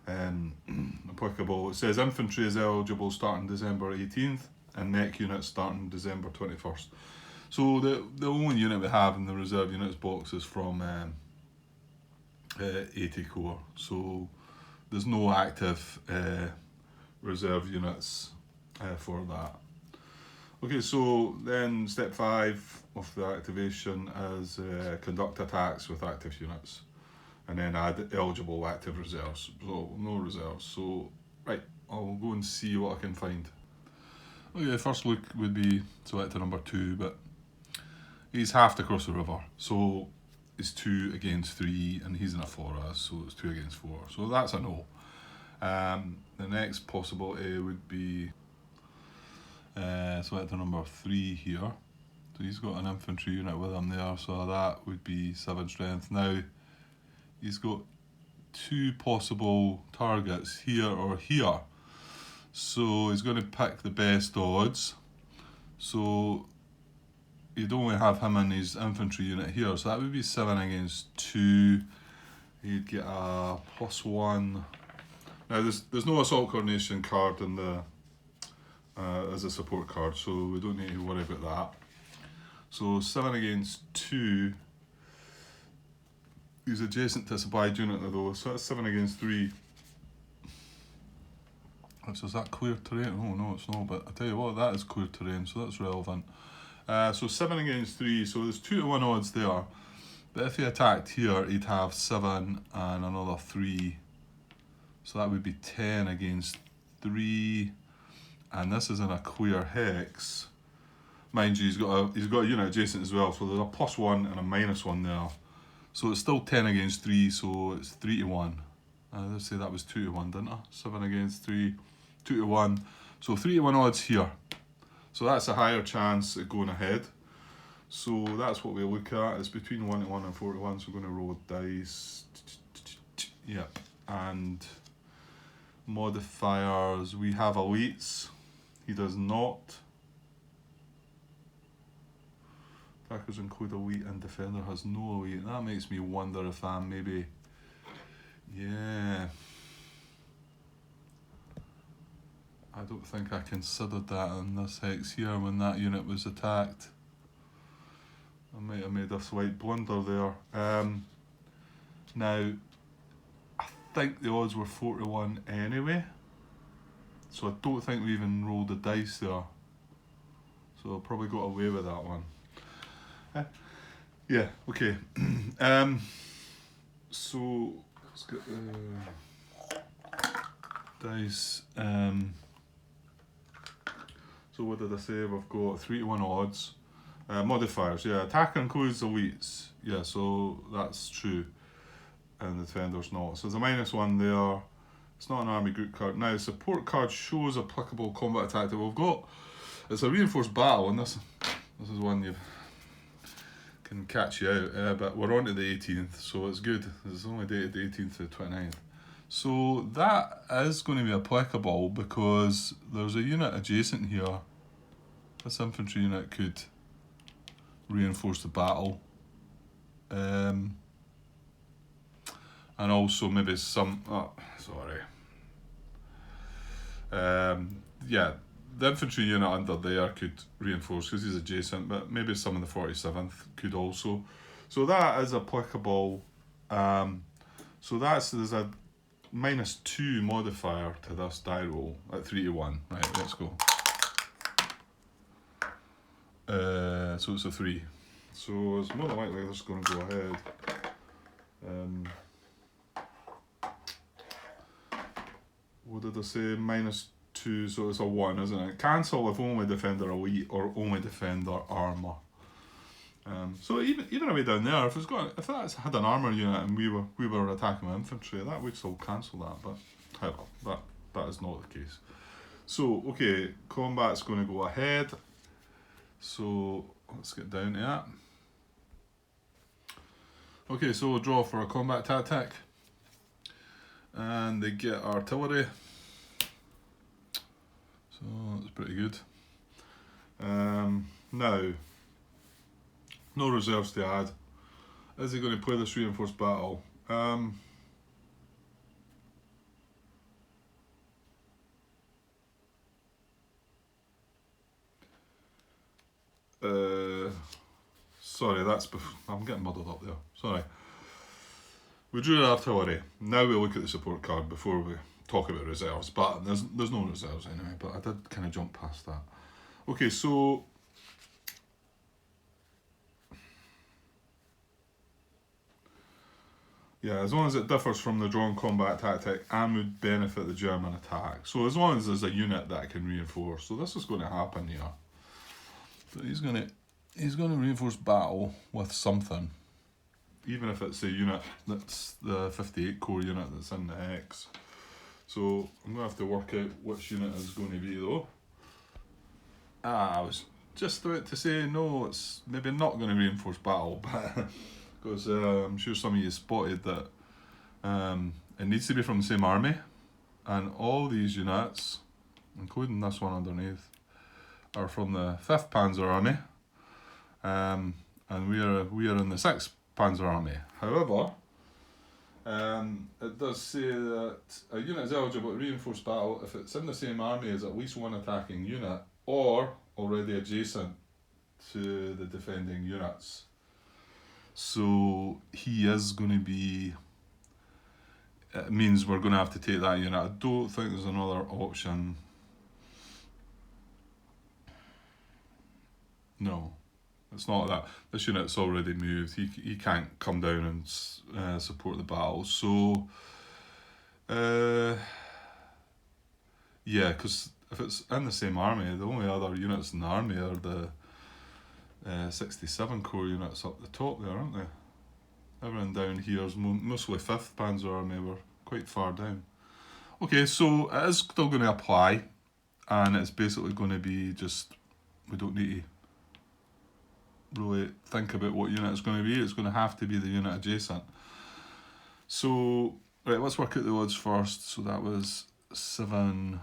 [SPEAKER 1] applicable. It says infantry is eligible starting December 18th and mech units starting December 21st. So the only unit we have in the reserve units box is from 80 core. So there's no active reserve units for that. Okay, so then step 5 of the activation is conduct attacks with active units, and then add eligible active reserves. So no reserves. So right, I'll go and see what I can find. Okay, first look would be selector number 2, but he's half across the river, so it's 2 against 3, and he's in a forest, so it's 2 against 4. So that's a no. The next possibility would be selector number 3 here. So he's got an infantry unit with him there, so that would be 7 strength. Now, he's got 2 possible targets here or here. So he's going to pick the best odds. So you'd only have him in his infantry unit here, so that would be 7 against 2. He'd get a +1. Now there's no assault coordination card in the as a support card, so we don't need to worry about that. So 7 against 2. He's adjacent to a supplied unit though, so that's 7 against 3. So is that clear terrain? Oh no, it's not, but I tell you what, that is clear terrain, so that's relevant. So 7 against 3, so there's 2 to 1 odds there. But if he attacked here, he'd have 7 and another 3. So that would be 10 against 3. And this is in a clear hex. Mind you, he's got a unit adjacent as well, so there's a +1 and a -1 there. So it's still 10 against 3, so it's 3 to 1. Let's say that was 2 to 1, didn't I? 7 against 3, 2 to 1. So 3 to 1 odds here. So that's a higher chance of going ahead. So that's what we look at. It's between 1 to 1 and 4 to 1, so we're going to roll dice. Yep. And modifiers, we have elites. He does not. Attackers include elite and defender has no elite. That makes me wonder if I'm maybe... Yeah. I don't think I considered that in this hex here when that unit was attacked. I might have made a slight blunder there. Now, I think the odds were 4 to 1 anyway. So I don't think we even rolled the dice there. So I probably got away with that one. Yeah, okay. So let's get the dice. So what did I say? We've got 3 to 1 odds. Modifiers, yeah. Attack includes elites. Yeah, so that's true. And the defender's not. So there's a -1 there. It's not an army group card. Now, the support card shows applicable combat attack that we've got. It's a reinforced battle, and this is one you can catch you out. But we're on to the 18th, so it's good. It's only dated the 18th to the 29th. So that is going to be applicable because there's a unit adjacent here. This infantry unit could reinforce the battle. And also maybe some... Oh, sorry. Yeah, the infantry unit under there could reinforce because he's adjacent, but maybe some in the 47th could also. So that is applicable. So there's a -2 modifier to this die roll at 3 to 1. Right, let's go. So it's a 3. So it's more than likely this is going to go ahead. What did I say? -2, so it's a 1, isn't it? Cancel if only defender elite or only defender armor. So even away down there, if that's had an armor unit and we were attacking with infantry, that would still cancel that. But however, that is not the case. So okay, combat's going to go ahead. So let's get down to that. Okay, so we'll draw for a combat tactic. And they get artillery. So that's pretty good. Now, no reserves to add. Is he going to play this reinforced battle? sorry, I'm getting muddled up there. Sorry. We drew artillery. Now we look at the support card before we talk about reserves. But there's no reserves anyway. But I did kind of jump past that. Okay, so yeah, as long as it differs from the drawn combat tactic and would benefit the German attack. So as long as there's a unit that can reinforce. So this is going to happen here. So he's going to reinforce battle with something. Even if it's a unit that's the 58 core unit that's in the hex. So I'm going to have to work out which unit is going to be though. I was just about to say no, it's maybe not going to reinforce battle, but because I'm sure some of you spotted that it needs to be from the same army, and all these units, including this one underneath, are from the 5th Panzer Army, and we are in the 6th Panzer Army. However, it does say that a unit is eligible to reinforce battle if it's in the same army as at least one attacking unit or already adjacent to the defending units. So he is going to be, it means we're going to have to take that unit. I don't think there's another option. No, it's not that. This unit's already moved. He can't come down and support the battle. So, yeah, because if it's in the same army, the only other units in the army are the 67 core units up the top there, aren't they? Everyone down here is mostly 5th Panzer Army. We're quite far down. Okay, so it is still going to apply, and it's basically going to be just, we don't need to really think about what unit it's going to be. It's going to have to be the unit adjacent. So, right, let's work out the odds first. So that was 7,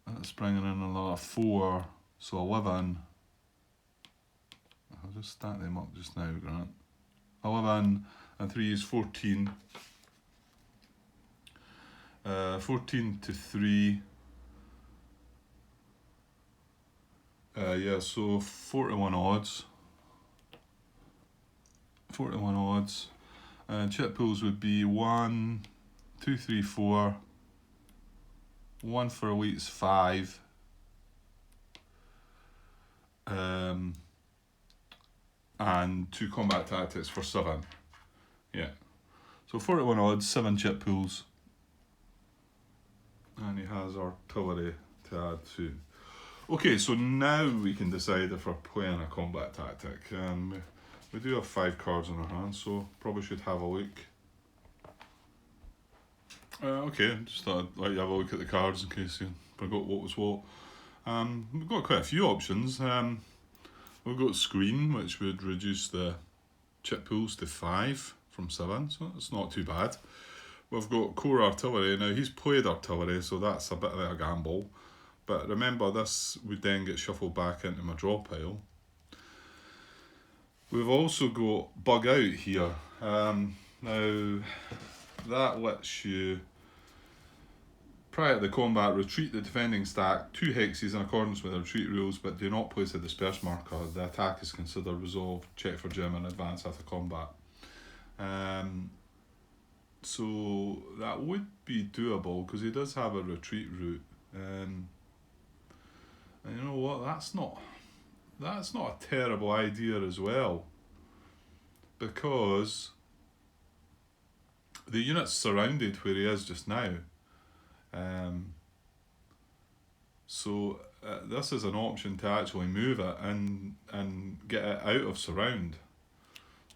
[SPEAKER 1] that's bringing in another 4, so 11. I'll just stack them up just now, Grant. 11 and 3 is 14. 14 to 3. Yeah, so 41 odds. 41 odds. And chip pools would be 1, 2, 3, 4. 1 for elites 5. And 2 combat tactics for 7. Yeah. So 41 odds, 7 chip pools. And he has artillery to add to. Okay, so now we can decide if we're playing a combat tactic. We do have 5 cards in our hand, so probably should have a look. Okay, just thought I'd let you have a look at the cards in case you forgot what was what. We've got quite a few options. We've got Screen, which would reduce the chip pools to 5 from 7, so it's not too bad. We've got Core Artillery. Now, he's played Artillery, so that's a bit of a gamble. But remember, this would then get shuffled back into my draw pile. We've also got Bug Out here. Now, that lets you, prior to the combat, retreat the defending stack 2 hexes in accordance with the retreat rules, but do not place a disperse marker. The attack is considered resolved. Check for German advance after combat. So that would be doable because he does have a retreat route. And you know what? That's not a terrible idea as well, because the unit's surrounded where he is just now. So this is an option to actually move it and get it out of surround.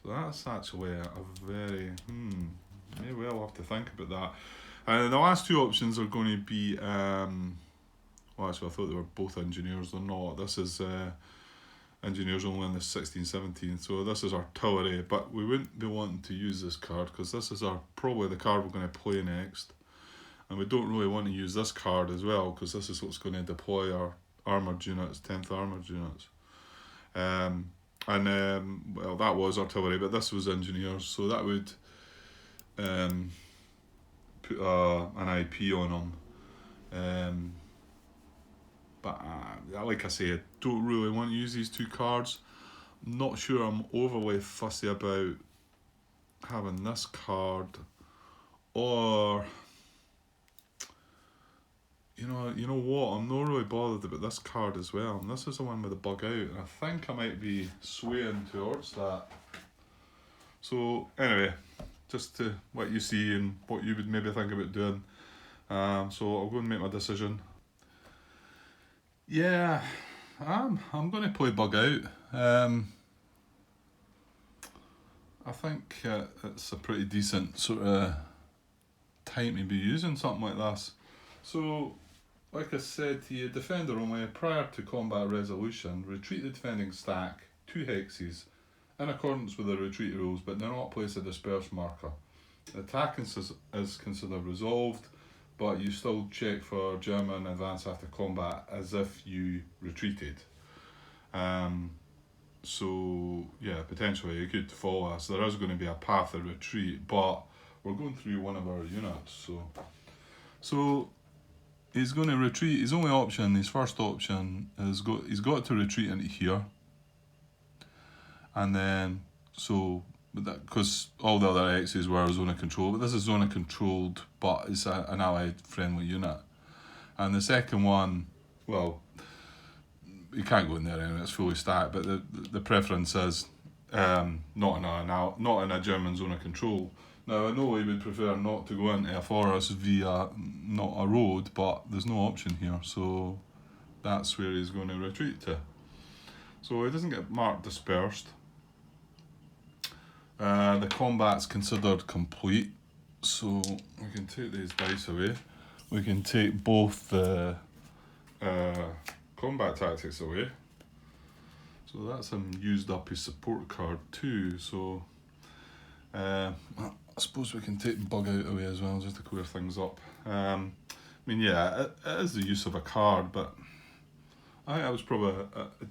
[SPEAKER 1] So that's actually a very, maybe I'll have to think about that. And the last 2 options are going to be, well actually I thought they were both engineers, they're not. This is engineers only in the 16-17, so this is artillery, but we wouldn't be wanting to use this card because this is probably the card we're going to play next. And we don't really want to use this card as well because this is what's going to deploy our armoured units, 10th armoured units. Well, that was artillery, but this was engineers, so that would put an IP on them. But like I say, I don't really want to use these 2 cards. not sure I'm overly fussy about having this card, or you know what, I'm not really bothered about this card as well. And this is the one with the bug out, and I think I might be swaying towards that. So anyway, just to what you see and what you would maybe think about doing. So I'll go and make my decision. Yeah, I'm going to play bug out. I think it's a pretty decent sort of time to be using something like this. So, like I said to you, defender only, prior to combat resolution, retreat the defending stack 2 hexes in accordance with the retreat rules, but do not place a disperse marker. The attack is considered resolved, but you still check for German advance after combat as if you retreated. So yeah, potentially it could follow us. There is going to be a path of retreat, but we're going through one of our units, so he's going to retreat. His only option, his first option, is he's got to retreat into here, and then because all the other X's were zone of control, but this is zone of controlled, but it's an allied friendly unit. And the second one, well, you can't go in there anyway, it's fully stacked, but the preference is not in a German zone of control. Now I know he would prefer not to go into a forest via not a road, but there's no option here, so that's where he's going to retreat to. So he doesn't get marked dispersed. The combat's considered complete, so we can take these dice away. We can take both the combat tactics away. So that's him used up his support card too, so I suppose we can take bug out away as well, just to clear things up. I mean, yeah, it is the use of a card, but I think that was probably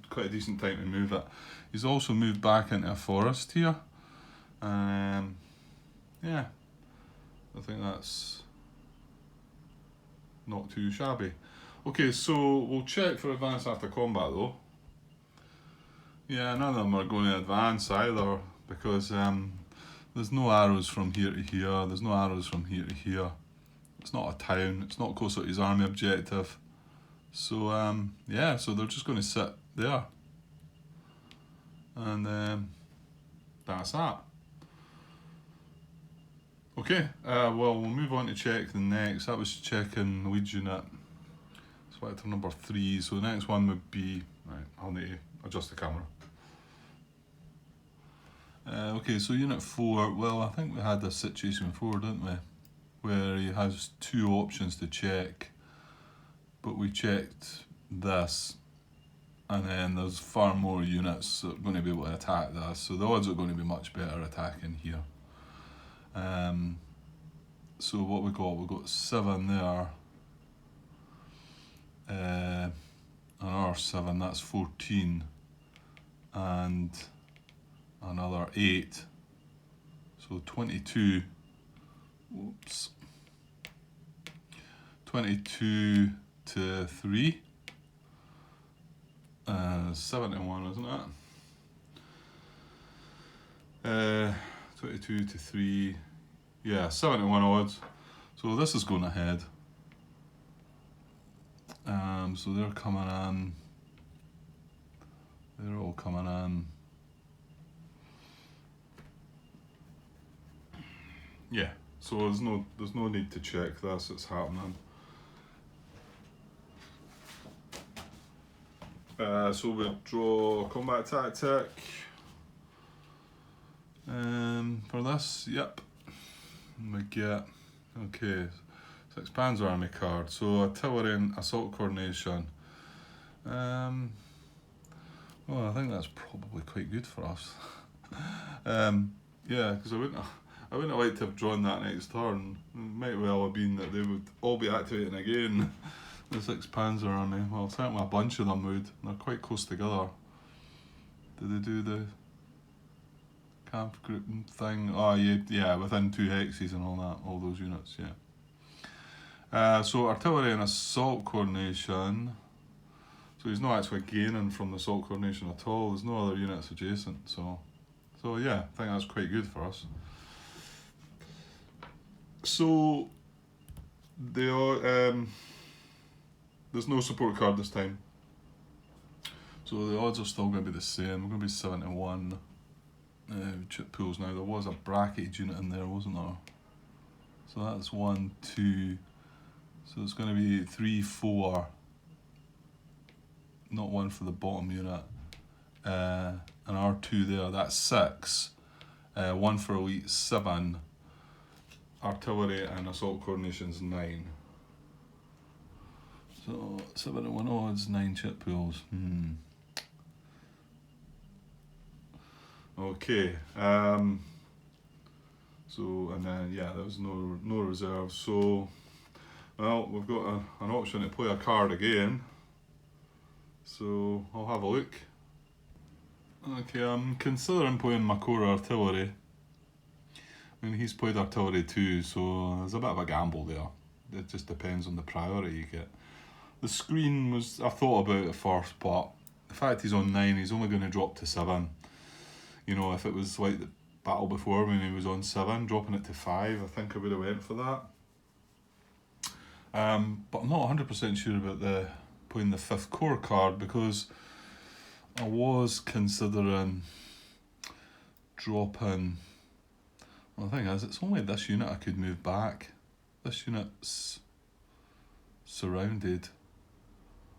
[SPEAKER 1] quite a decent time to move it. He's also moved back into a forest here. Yeah, I think that's not too shabby. Okay, so we'll check for advance after combat though. Yeah, none of them are going to advance either, because there's no arrows from here to here, there's no arrows from here to here. It's not a town, it's not closer to his army objective. So yeah, so they're just going to sit there. And that's that. Okay, well, we'll move on to check the next. That was checking the lead unit. Selector number 3. So the next one would be, right, I'll need to adjust the camera. Okay, so unit 4, well, I think we had this situation before, didn't we? Where he has 2 options to check, but we checked this, and then there's far more units that are going to be able to attack this, so the odds are going to be much better attacking here. So what we got 7 there, another 7, that's 14, and another 8, so 22, 22 to 3, 71, isn't it? 22 to 3, yeah, 71 odds. So this is going ahead. So they're coming in. They're all coming in. Yeah, so there's no need to check this, it's happening. So we'll draw combat tactic. For this, yep. We get, okay, 6 Panzer Army card. So artillery and assault coordination. Well, I think that's probably quite good for us. Yeah, because I wouldn't have liked to have drawn that next turn. It might well have been that they would all be activating again. The 6 Panzer Army. Well, certainly a bunch of them would. They're quite close together. Did they do the camp group thing? Oh yeah, within 2 hexes and all that, all those units, yeah. So artillery and assault coordination. So So he's not actually gaining from the assault coordination at all. There's no other units adjacent, so yeah, I think that's quite good for us. So there's no support card this time. So the odds are still going to be the same. We're going to be 7-1 chip pools now. There was a bracketed unit in there, wasn't there? So that's 1, 2. So it's going to be 3, 4. Not 1 for the bottom unit. And R2 there, that's 6. 1 for elite, 7. Artillery and assault coordination's 9. So 7-1 odds, 9 chip pools. Okay. So and then yeah, there was no reserves. So well, we've got an option to play a card again. So I'll have a look. Okay, I'm considering playing my core artillery. I mean, he's played artillery too, so there's a bit of a gamble there. It just depends on the priority you get. The screen was, I thought about it first, but the fact he's on 9, he's only going to drop to 7. You know, if it was like the battle before when he was on 7, dropping it to 5, I think I would have went for that. But I'm not 100% sure about playing the 5th core card, because I was considering dropping. Well, the thing is, it's only this unit I could move back. This unit's surrounded,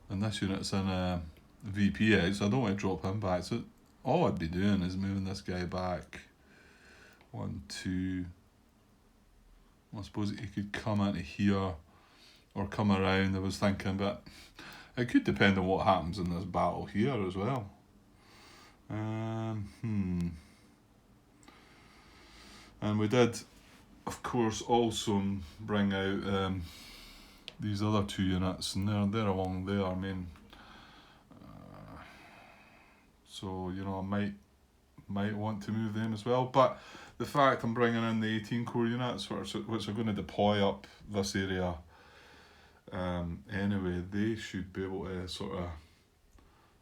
[SPEAKER 1] and this unit's in a VP, so I don't want to drop him back. So all I'd be doing is moving this guy back. 1, 2. I suppose he could come into here or come around, I was thinking, but it could depend on what happens in this battle here as well. And we did, of course, also bring out these other 2 units, and they're along there. I mean, so you know, I might want to move them as well. But the fact I'm bringing in the 18 core units, which are going to deploy up this area, anyway, they should be able to sort of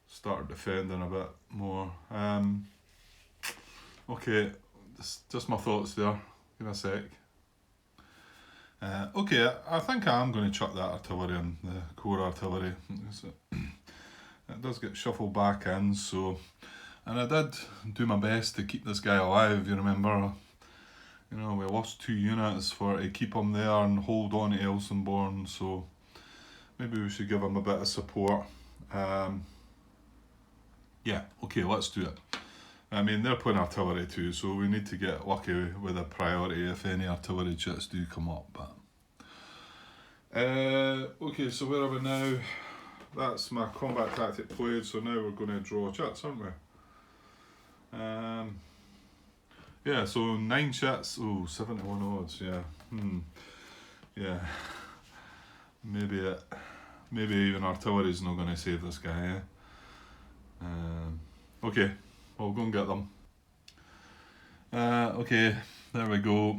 [SPEAKER 1] start defending a bit more. Okay, just my thoughts there. Give me a sec. Okay, I think I am going to chuck that artillery in, the core artillery. It does get shuffled back in, so... And I did do my best to keep this guy alive, you remember. You know, we lost 2 units to keep him there and hold on to Elsenborn, so maybe we should give him a bit of support. Yeah, okay, let's do it. I mean, they're playing artillery too, so we need to get lucky with a priority if any artillery chits do come up. But okay, so where are we now? That's my combat tactic played, so now we're going to draw chits, aren't we? Yeah, so 9 chits. Oh, 7-1 odds, yeah. Yeah. Maybe even artillery's not going to save this guy, eh? Okay, I'll go and get them. Okay, there we go.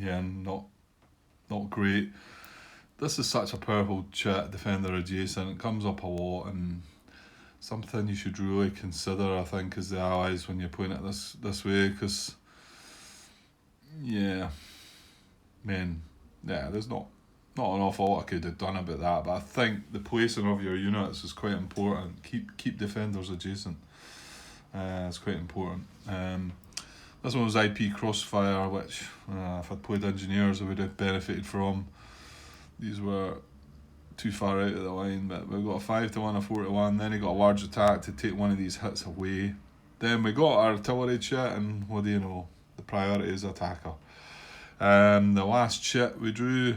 [SPEAKER 1] Yeah, not great. This is such a powerful chit, defender adjacent. It comes up a lot, and something you should really consider, I think, as the allies when you're playing it this way, because yeah, there's not an awful lot I could have done about that, but I think the placing of your units is quite important. Keep defenders adjacent. It's quite important. This one was IP Crossfire, which if I'd played engineers I would have benefited from. These were too far out of the line, but we got a 5-1, a 4-1, then he got a large attack to take one of these hits away. Then we got artillery chit, and what do you know, the priority is attacker. The last chit we drew,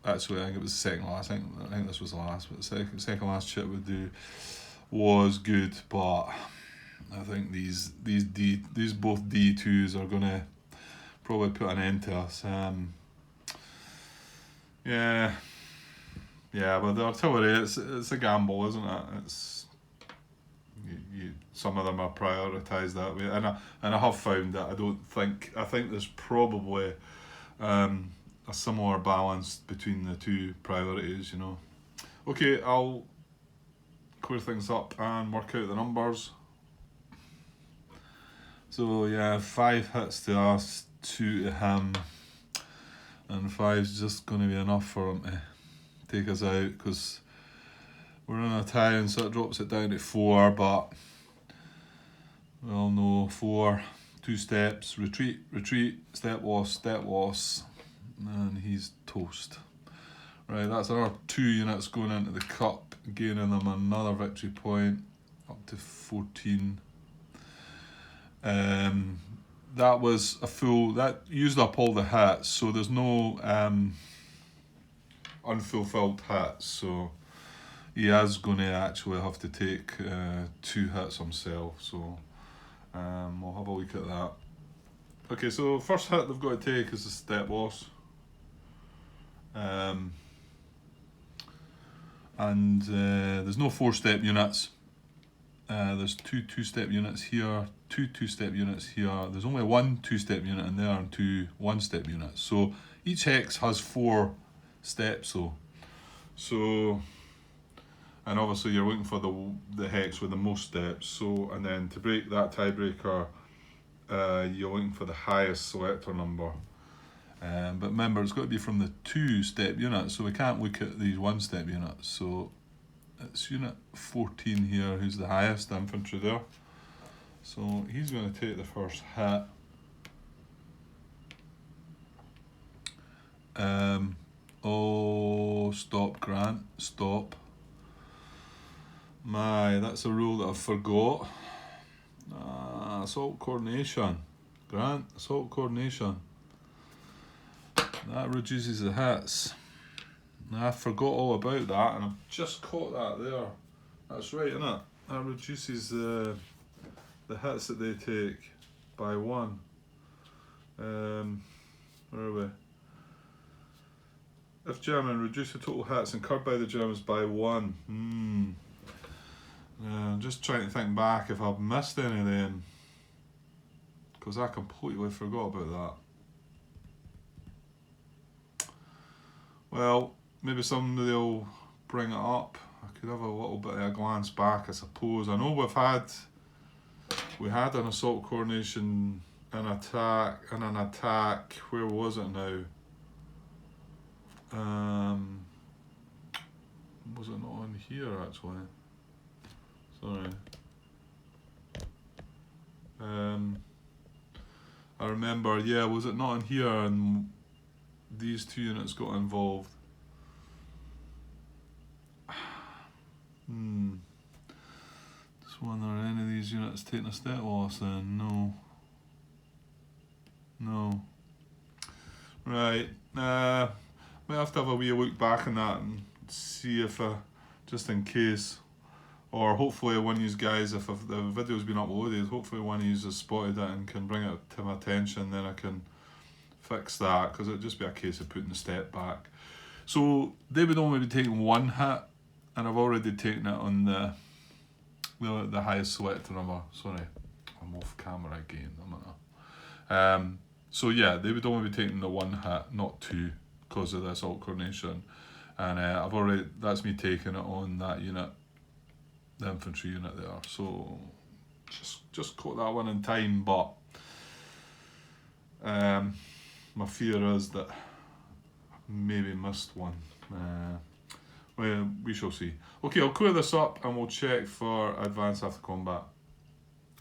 [SPEAKER 1] actually I think it was the second last, I think this was the last, but the second last chit we drew was good, but I think these both D2s are gonna probably put an end to us. Yeah, but the artillery, it's a gamble, isn't it? It's some of them are prioritised that way, and I have found that I think there's probably a similar balance between the 2 priorities, you know. Okay, I'll clear things up and work out the numbers. So yeah, 5 hits to us, 2 to him, and 5's just going to be enough for him to take us out, because we're in a town, so it drops it down to 4, but we all know 4, 2 steps, retreat, step loss, and he's toast. Right, that's our 2 units going into the cup, gaining them another victory point, up to 14. That was a full, that used up all the hits, so there's no unfulfilled hits, so he is going to actually have to take 2 hits himself, so we'll have a look at that. Okay, so first hit they've got to take is a step loss. And there's no 4-step units. There's 2 2-step units here, 2 2-step units here. There's only 1 2-step unit in there and 2 1-step units. So each hex has 4 steps. So, and obviously you're looking for the hex with the most steps. So, and then to break that tiebreaker, you're looking for the highest selector number. But remember, it's got to be from the 2-step unit, so we can't look at these 1-step units. So it's unit 14 here, who's the highest infantry there. So he's going to take the first hit. Oh, stop, Grant, stop. My, that's a rule that I forgot. Assault coordination. Grant, assault coordination. That reduces the hits. I forgot all about that, and I've just caught that there. That's right, isn't it? That reduces the hits that they take by 1. Where are we? If German, reduce the total hits incurred by the Germans by 1. I'm just trying to think back if I've missed any of them, because I completely forgot about that. Well, maybe somebody will bring it up. I could have a little bit of a glance back, I suppose. I know we had an assault coordination, an attack. Where was it now? Was it not on here actually? Sorry. I remember, yeah, was it not in here and these 2 units got involved? Just wonder, are any of these units taking a step loss then? No. Right. Might have to have a wee look back on that and see if just in case, or hopefully one of you guys, if the video's been uploaded, hopefully one of you has spotted it and can bring it to my attention, then I can fix that, because it'd just be a case of putting the step back. So they would only be taking 1 hit, and I've already taken it on the highest selector number. Sorry, I'm off camera again. So yeah, they would only be taking the 1 hit, not 2, because of the assault coordination. And that's me taking it on that unit, the infantry unit there. So just caught that one in time, but my fear is that I maybe missed one. Well, we shall see. Okay, I'll clear this up and we'll check for advance after combat.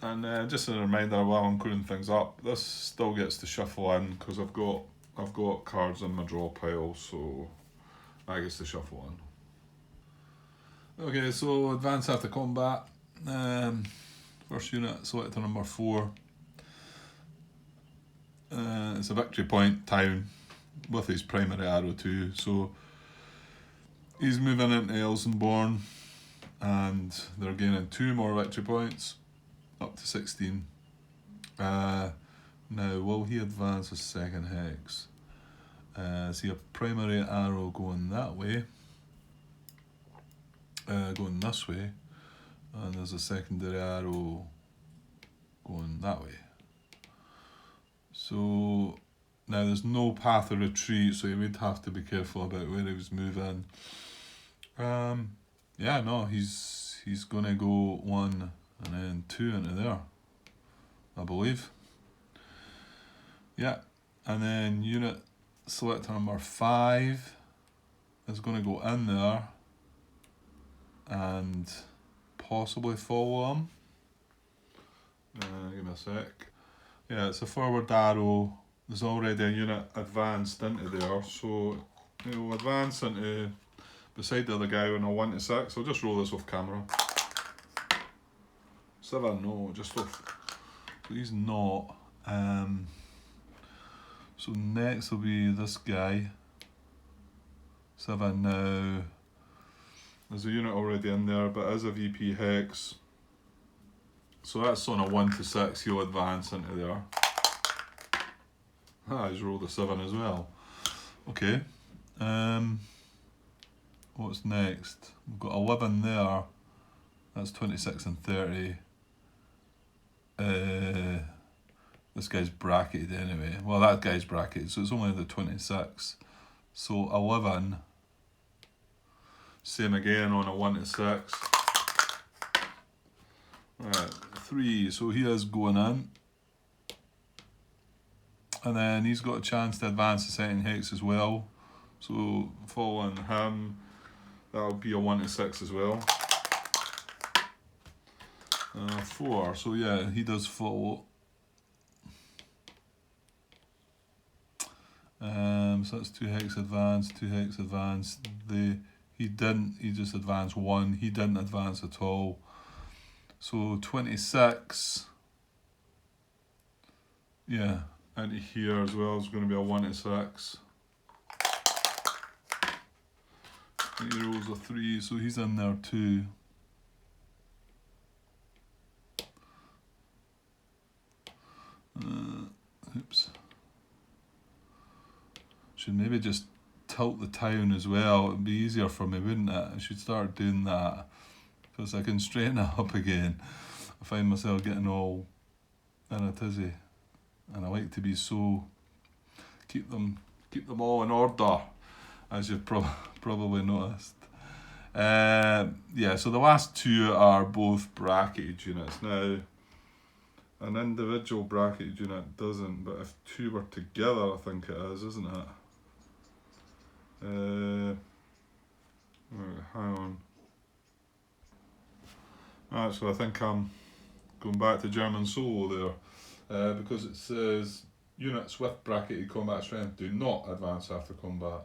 [SPEAKER 1] And just a reminder, while I'm clearing things up, this still gets to shuffle in, because I've got cards in my draw pile, so that gets to shuffle in. Okay, so advance after combat. First unit, selector number 4. It's a victory point town with his primary arrow too, so he's moving into Elsenborn and they're gaining 2 more victory points, up to 16. Now, will he advance a second hex? See a primary arrow going that way, going this way, and there's a secondary arrow going that way. So now there's no path of retreat, so you would have to be careful about where he was moving. Yeah, no, he's he's going to go 1 and then 2 into there, I believe. Yeah, and then unit selector number 5 is going to go in there and possibly follow him. Give me a sec. Yeah, it's a forward arrow. There's already a unit advanced into there, so it'll advance into beside the other guy on a 1 to 6. I'll just roll this off camera. 7, no, just off. So he's not. So next will be this guy. 7 now. There's a unit already in there, but as a VP hex. So that's on a 1 to 6, he'll advance into there. Ah, he's rolled a 7 as well. Okay. What's next? We've got 11 there. That's 26 and 30. This guy's bracketed anyway. Well, that guy's bracketed, so it's only the 26. So 11. Same again on a 1 to 6. Right, 3. So he is going in. And then he's got a chance to advance the second hex as well. So following him, that'll be a 1 to 6 as well. 4. So yeah, he does follow. So that's 2 hex advance, 2 hex advance. He just advanced 1. He didn't advance at all. So 26. Yeah, into here as well is going to be a 1 to 6. He rolls a 3, so he's in there too. Oops. Should maybe just tilt the town as well. It'd be easier for me, wouldn't it? I should start doing that because I can straighten it up again. I find myself getting all in a tizzy, and I like to be so keep them all in order, as you've probably noticed. Yeah, so the last 2 are both bracketed units. Now, an individual bracketed unit doesn't, but if 2 were together, I think it is, isn't it? Right, hang on. Right, so I think I'm going back to German solo there, because it says units with bracketed combat strength do not advance after combat.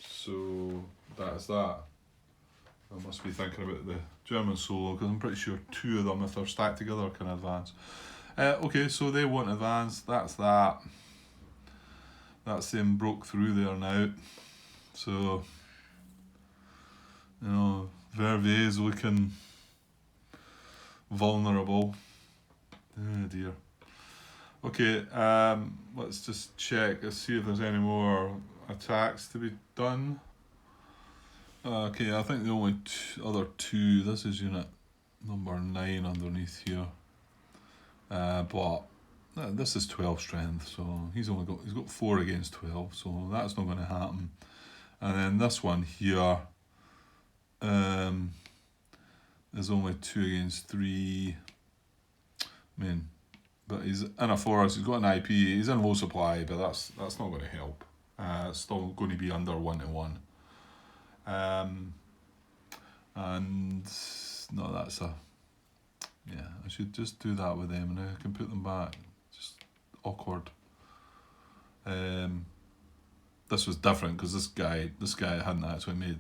[SPEAKER 1] So that's that. I must be thinking about the German solo because I'm pretty sure 2 of them, if they're stacked together, can advance. Okay, so they won't advance. That's that. That's them broke through there now. So, you know, Verviers is looking vulnerable. Oh dear. Okay, let's just check. Let's see if there's any more attacks to be done. Okay, I think the only other 2. This is unit number 9 underneath here. But this is 12 strength, so he's got 4 against 12, so that's not going to happen. And then this one here is only 2 against 3. I mean, but he's in a forest. He's got an IP. He's in low supply, but that's not going to help. It's still going to be under 1 to 1. And no, that's a. Yeah, I should just do that with them and I can put them back. Just awkward. This was different because this guy hadn't actually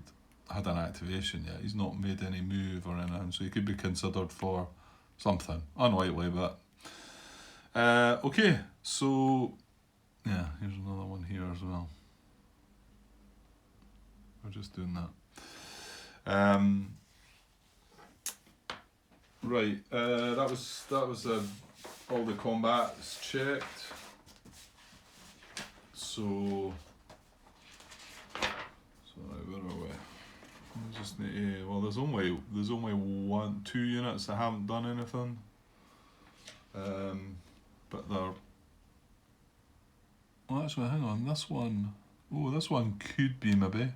[SPEAKER 1] had an activation yet. He's not made any move or anything, so he could be considered for something. Unlikely, but okay. So yeah, here's another one here as well. We're just doing that. Right, that was all the combats checked. So where are we? I just need to, well, there's only 2 units that haven't done anything. But they're. Well, actually, hang on. This one. Oh, this one could be maybe.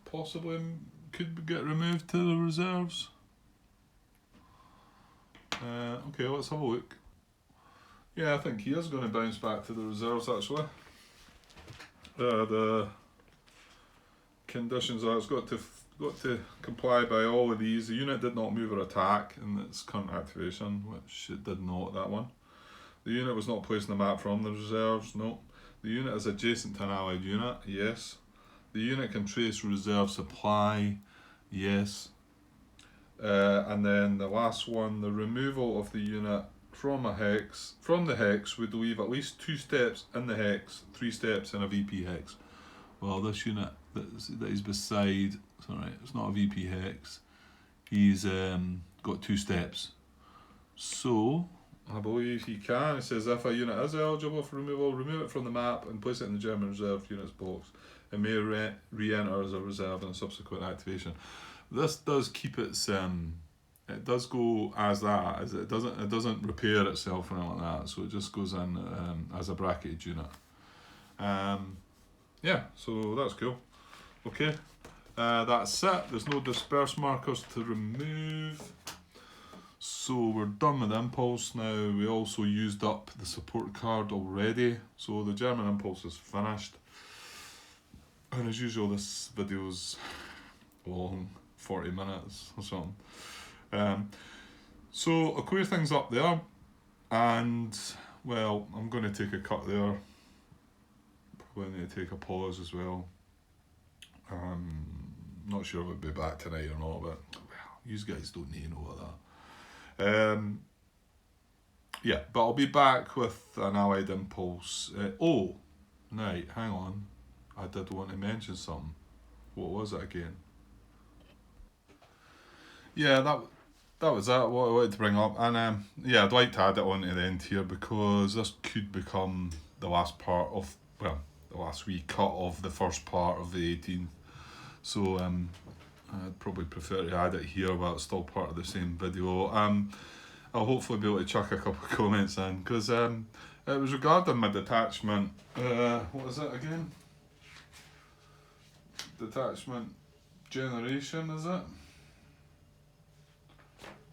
[SPEAKER 1] Possibly could get removed to the reserves. Okay, let's have a look. Yeah, I think he is going to bounce back to the reserves actually. The conditions are it's got to comply by all of these. The unit did not move or attack in its current activation, which it did not, that one. The unit was not placed on the map from the reserves, no. The unit is adjacent to an allied unit, yes. The unit can trace reserve supply, yes. And then the last one, the removal of the unit from the hex would leave at least 2 steps in the hex, 3 steps in a VP hex. Well, this unit that is beside, sorry, it's not a VP hex. He's got 2 steps. So, I believe he can. It says if a unit is eligible for removal, remove it from the map and place it in the German reserve units box. It may re-enter as a reserve in a subsequent activation. This does keep its it does go as that, as it doesn't repair itself or anything like that, so it just goes in as a bracketed unit. Yeah, so that's cool. Okay, that's it. There's no disperse markers to remove. So we're done with Impulse now. We also used up the support card already, so the German Impulse is finished. And as usual, this video's long, 40 minutes or something. So I'll clear things up there, and well, I'm going to take a cut there. Probably need to take a pause as well. Not sure if I'll be back tonight or not, but well, you guys don't need to know that. Yeah, but I'll be back with an Allied Impulse. Oh, right, hang on. I did want to mention something. What was it again? Yeah, that was that. What I wanted to bring up, and yeah, I'd like to add it on to the end here because this could become the last part of the last wee cut of the first part of the 18th. So I'd probably prefer to add it here, but it's still part of the same video. I'll hopefully be able to chuck a couple of comments in because it was regarding my detachment. What is it again? Detachment Generation, is it?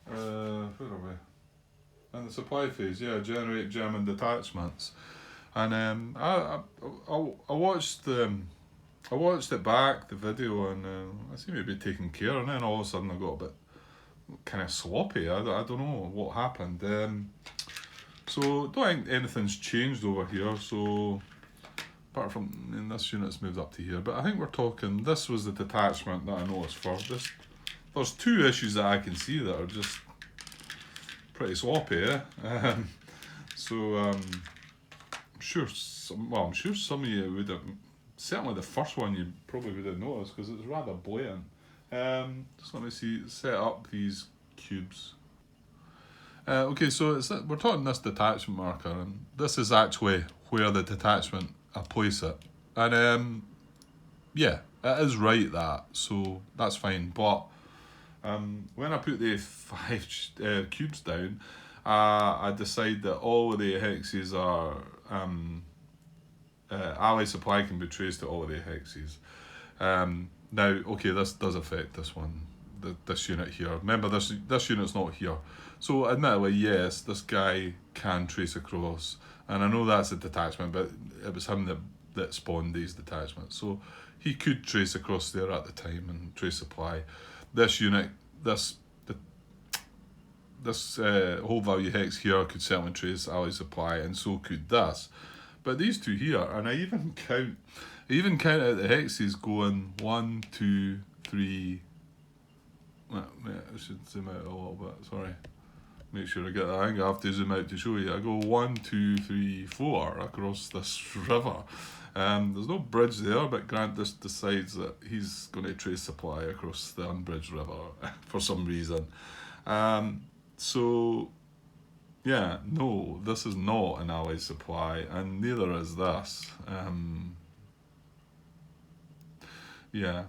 [SPEAKER 1] Where are we? In the supply phase, yeah. Generate German detachments, and I watched I watched it back, the video, and I seem to be taking care, and then all of a sudden I got a bit kind of sloppy. I don't know what happened. So don't think anything's changed over here. So apart from this unit's moved up to here, but I think we're talking. This was the detachment that I noticed first. There's 2 issues that I can see that are just pretty sloppy, eh? I'm sure some of you would have. Certainly the first one you probably would have noticed because it's rather blatant. Just let me set up these cubes. Okay, so we're talking this detachment marker, and this is actually where the detachment I place it. And yeah, it is right that, so that's fine. But when I put the 5 cubes down, I decide that all of the hexes are ally supply can be traced to all of the hexes. Now, okay, this does affect this one, this unit here. Remember, this unit's not here. So, admittedly, yes, this guy can trace across, and I know that's a detachment, but it was him that spawned these detachments. So, he could trace across there at the time and trace supply. This unit, this whole value hex here could certainly trace ally supply, and so could this. But these 2 here, and I even count out the hexes going 1, 2, 3. I should zoom out a little bit. Sorry, make sure I get that. I think I have to zoom out to show you. I go 1, 2, 3, 4 across this river. There's no bridge there, but Grant just decides that he's going to trace supply across the unbridged river for some reason. So. Yeah, no, this is not an ally supply, and neither is this. Yeah,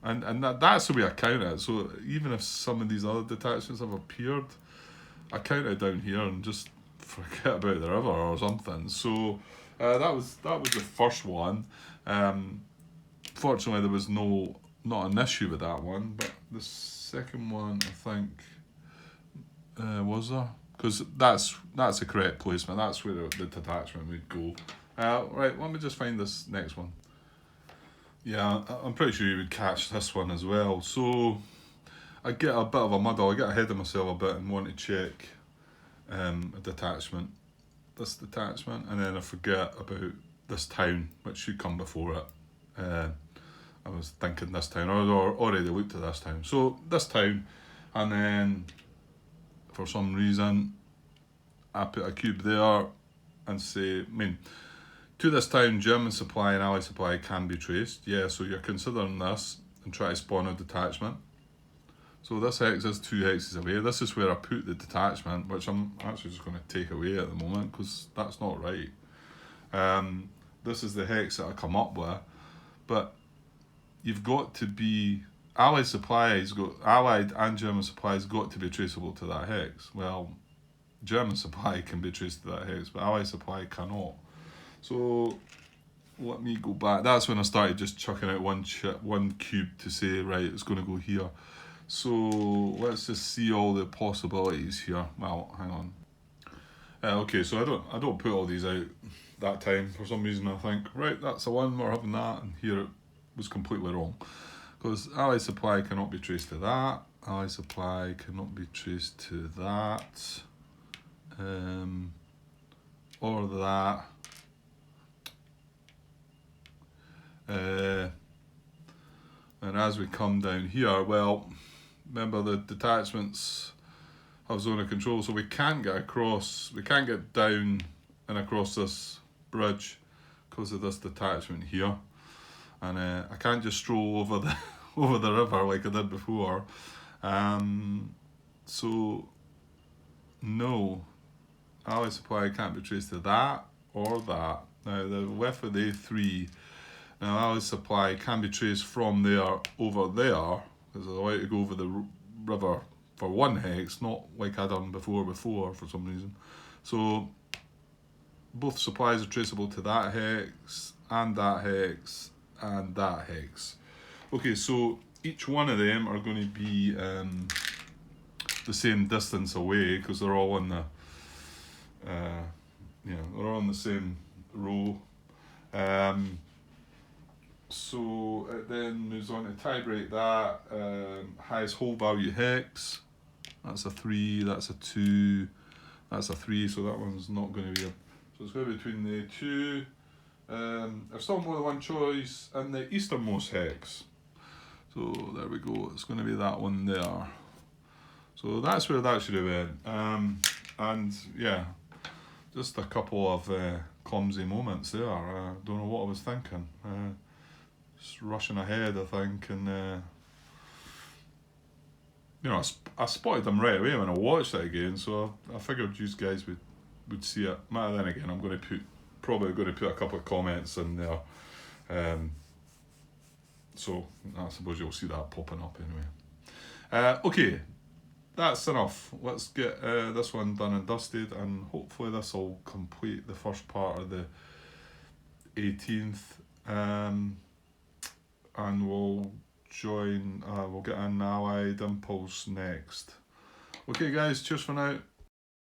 [SPEAKER 1] and that's the way I count it. So even if some of these other detachments have appeared, I count it down here and just forget about the river or something. So that was the first one. Fortunately, there was not an issue with that one, but the second one, I think, was there? Because that's the correct placement. That's where the detachment would go. Right, let me just find this next one. Yeah, I'm pretty sure you would catch this one as well. So I get a bit of a muddle. I get ahead of myself a bit and want to check a detachment, this detachment, and then I forget about this town, which should come before it. I was thinking this town, I already looked at this town. So this town, and then for some reason I put a cube there and say, to this town, German supply and Allied supply can be traced. Yeah, so you're considering this and try to spawn a detachment. So this hex is 2 hexes away. This is where I put the detachment, which I'm actually just going to take away at the moment because that's not right. This is the hex that I come up with, but you've got to be Allied and German supplies got to be traceable to that hex. Well, German supply can be traced to that hex, but Allied supply cannot. So let me go back. That's when I started just chucking out one cube to say, right, it's going to go here. So let's just see all the possibilities here. Well, hang on. Okay, so I don't put all these out that time. For some reason I think, right, that's the one, we're having that, and here it was completely wrong. Because Allied supply cannot be traced to that. Allied supply cannot be traced to that. Or that. And as we come down here, well, remember the detachments have zone of control, so we can't get across, we can't get down and across this bridge because of this detachment here. And I can't just stroll over the over the river like I did before. So no, Allied supply can't be traced to that or that. Now the width of the A3, now Allied supply can be traced from there over there, because I like to go over the river for one hex, not like I done before for some reason. So both supplies are traceable to that hex and that hex and that hex. Okay, so each one of them are going to be the same distance away because they're all in the they're all in the same row. So it then moves on to tie break that. Highest whole value hex. That's a 3, that's a 2, that's a 3, so that one's not going to be so it's going to be between the two. I've still more than one choice in the easternmost hex. So there we go, it's going to be that one there. So that's where that should have been. And yeah, just a couple of clumsy moments there. I don't know what I was thinking. Just rushing ahead, I think, and I spotted them right away when I watched it again, so I figured you guys would see it. But then again, I'm probably going to put a couple of comments in there, so I suppose you'll see that popping up anyway. Okay, that's enough. Let's get this one done and dusted, and hopefully this will complete the first part of the 18th, and we'll get an Allied Impulse next. Okay guys, cheers for now.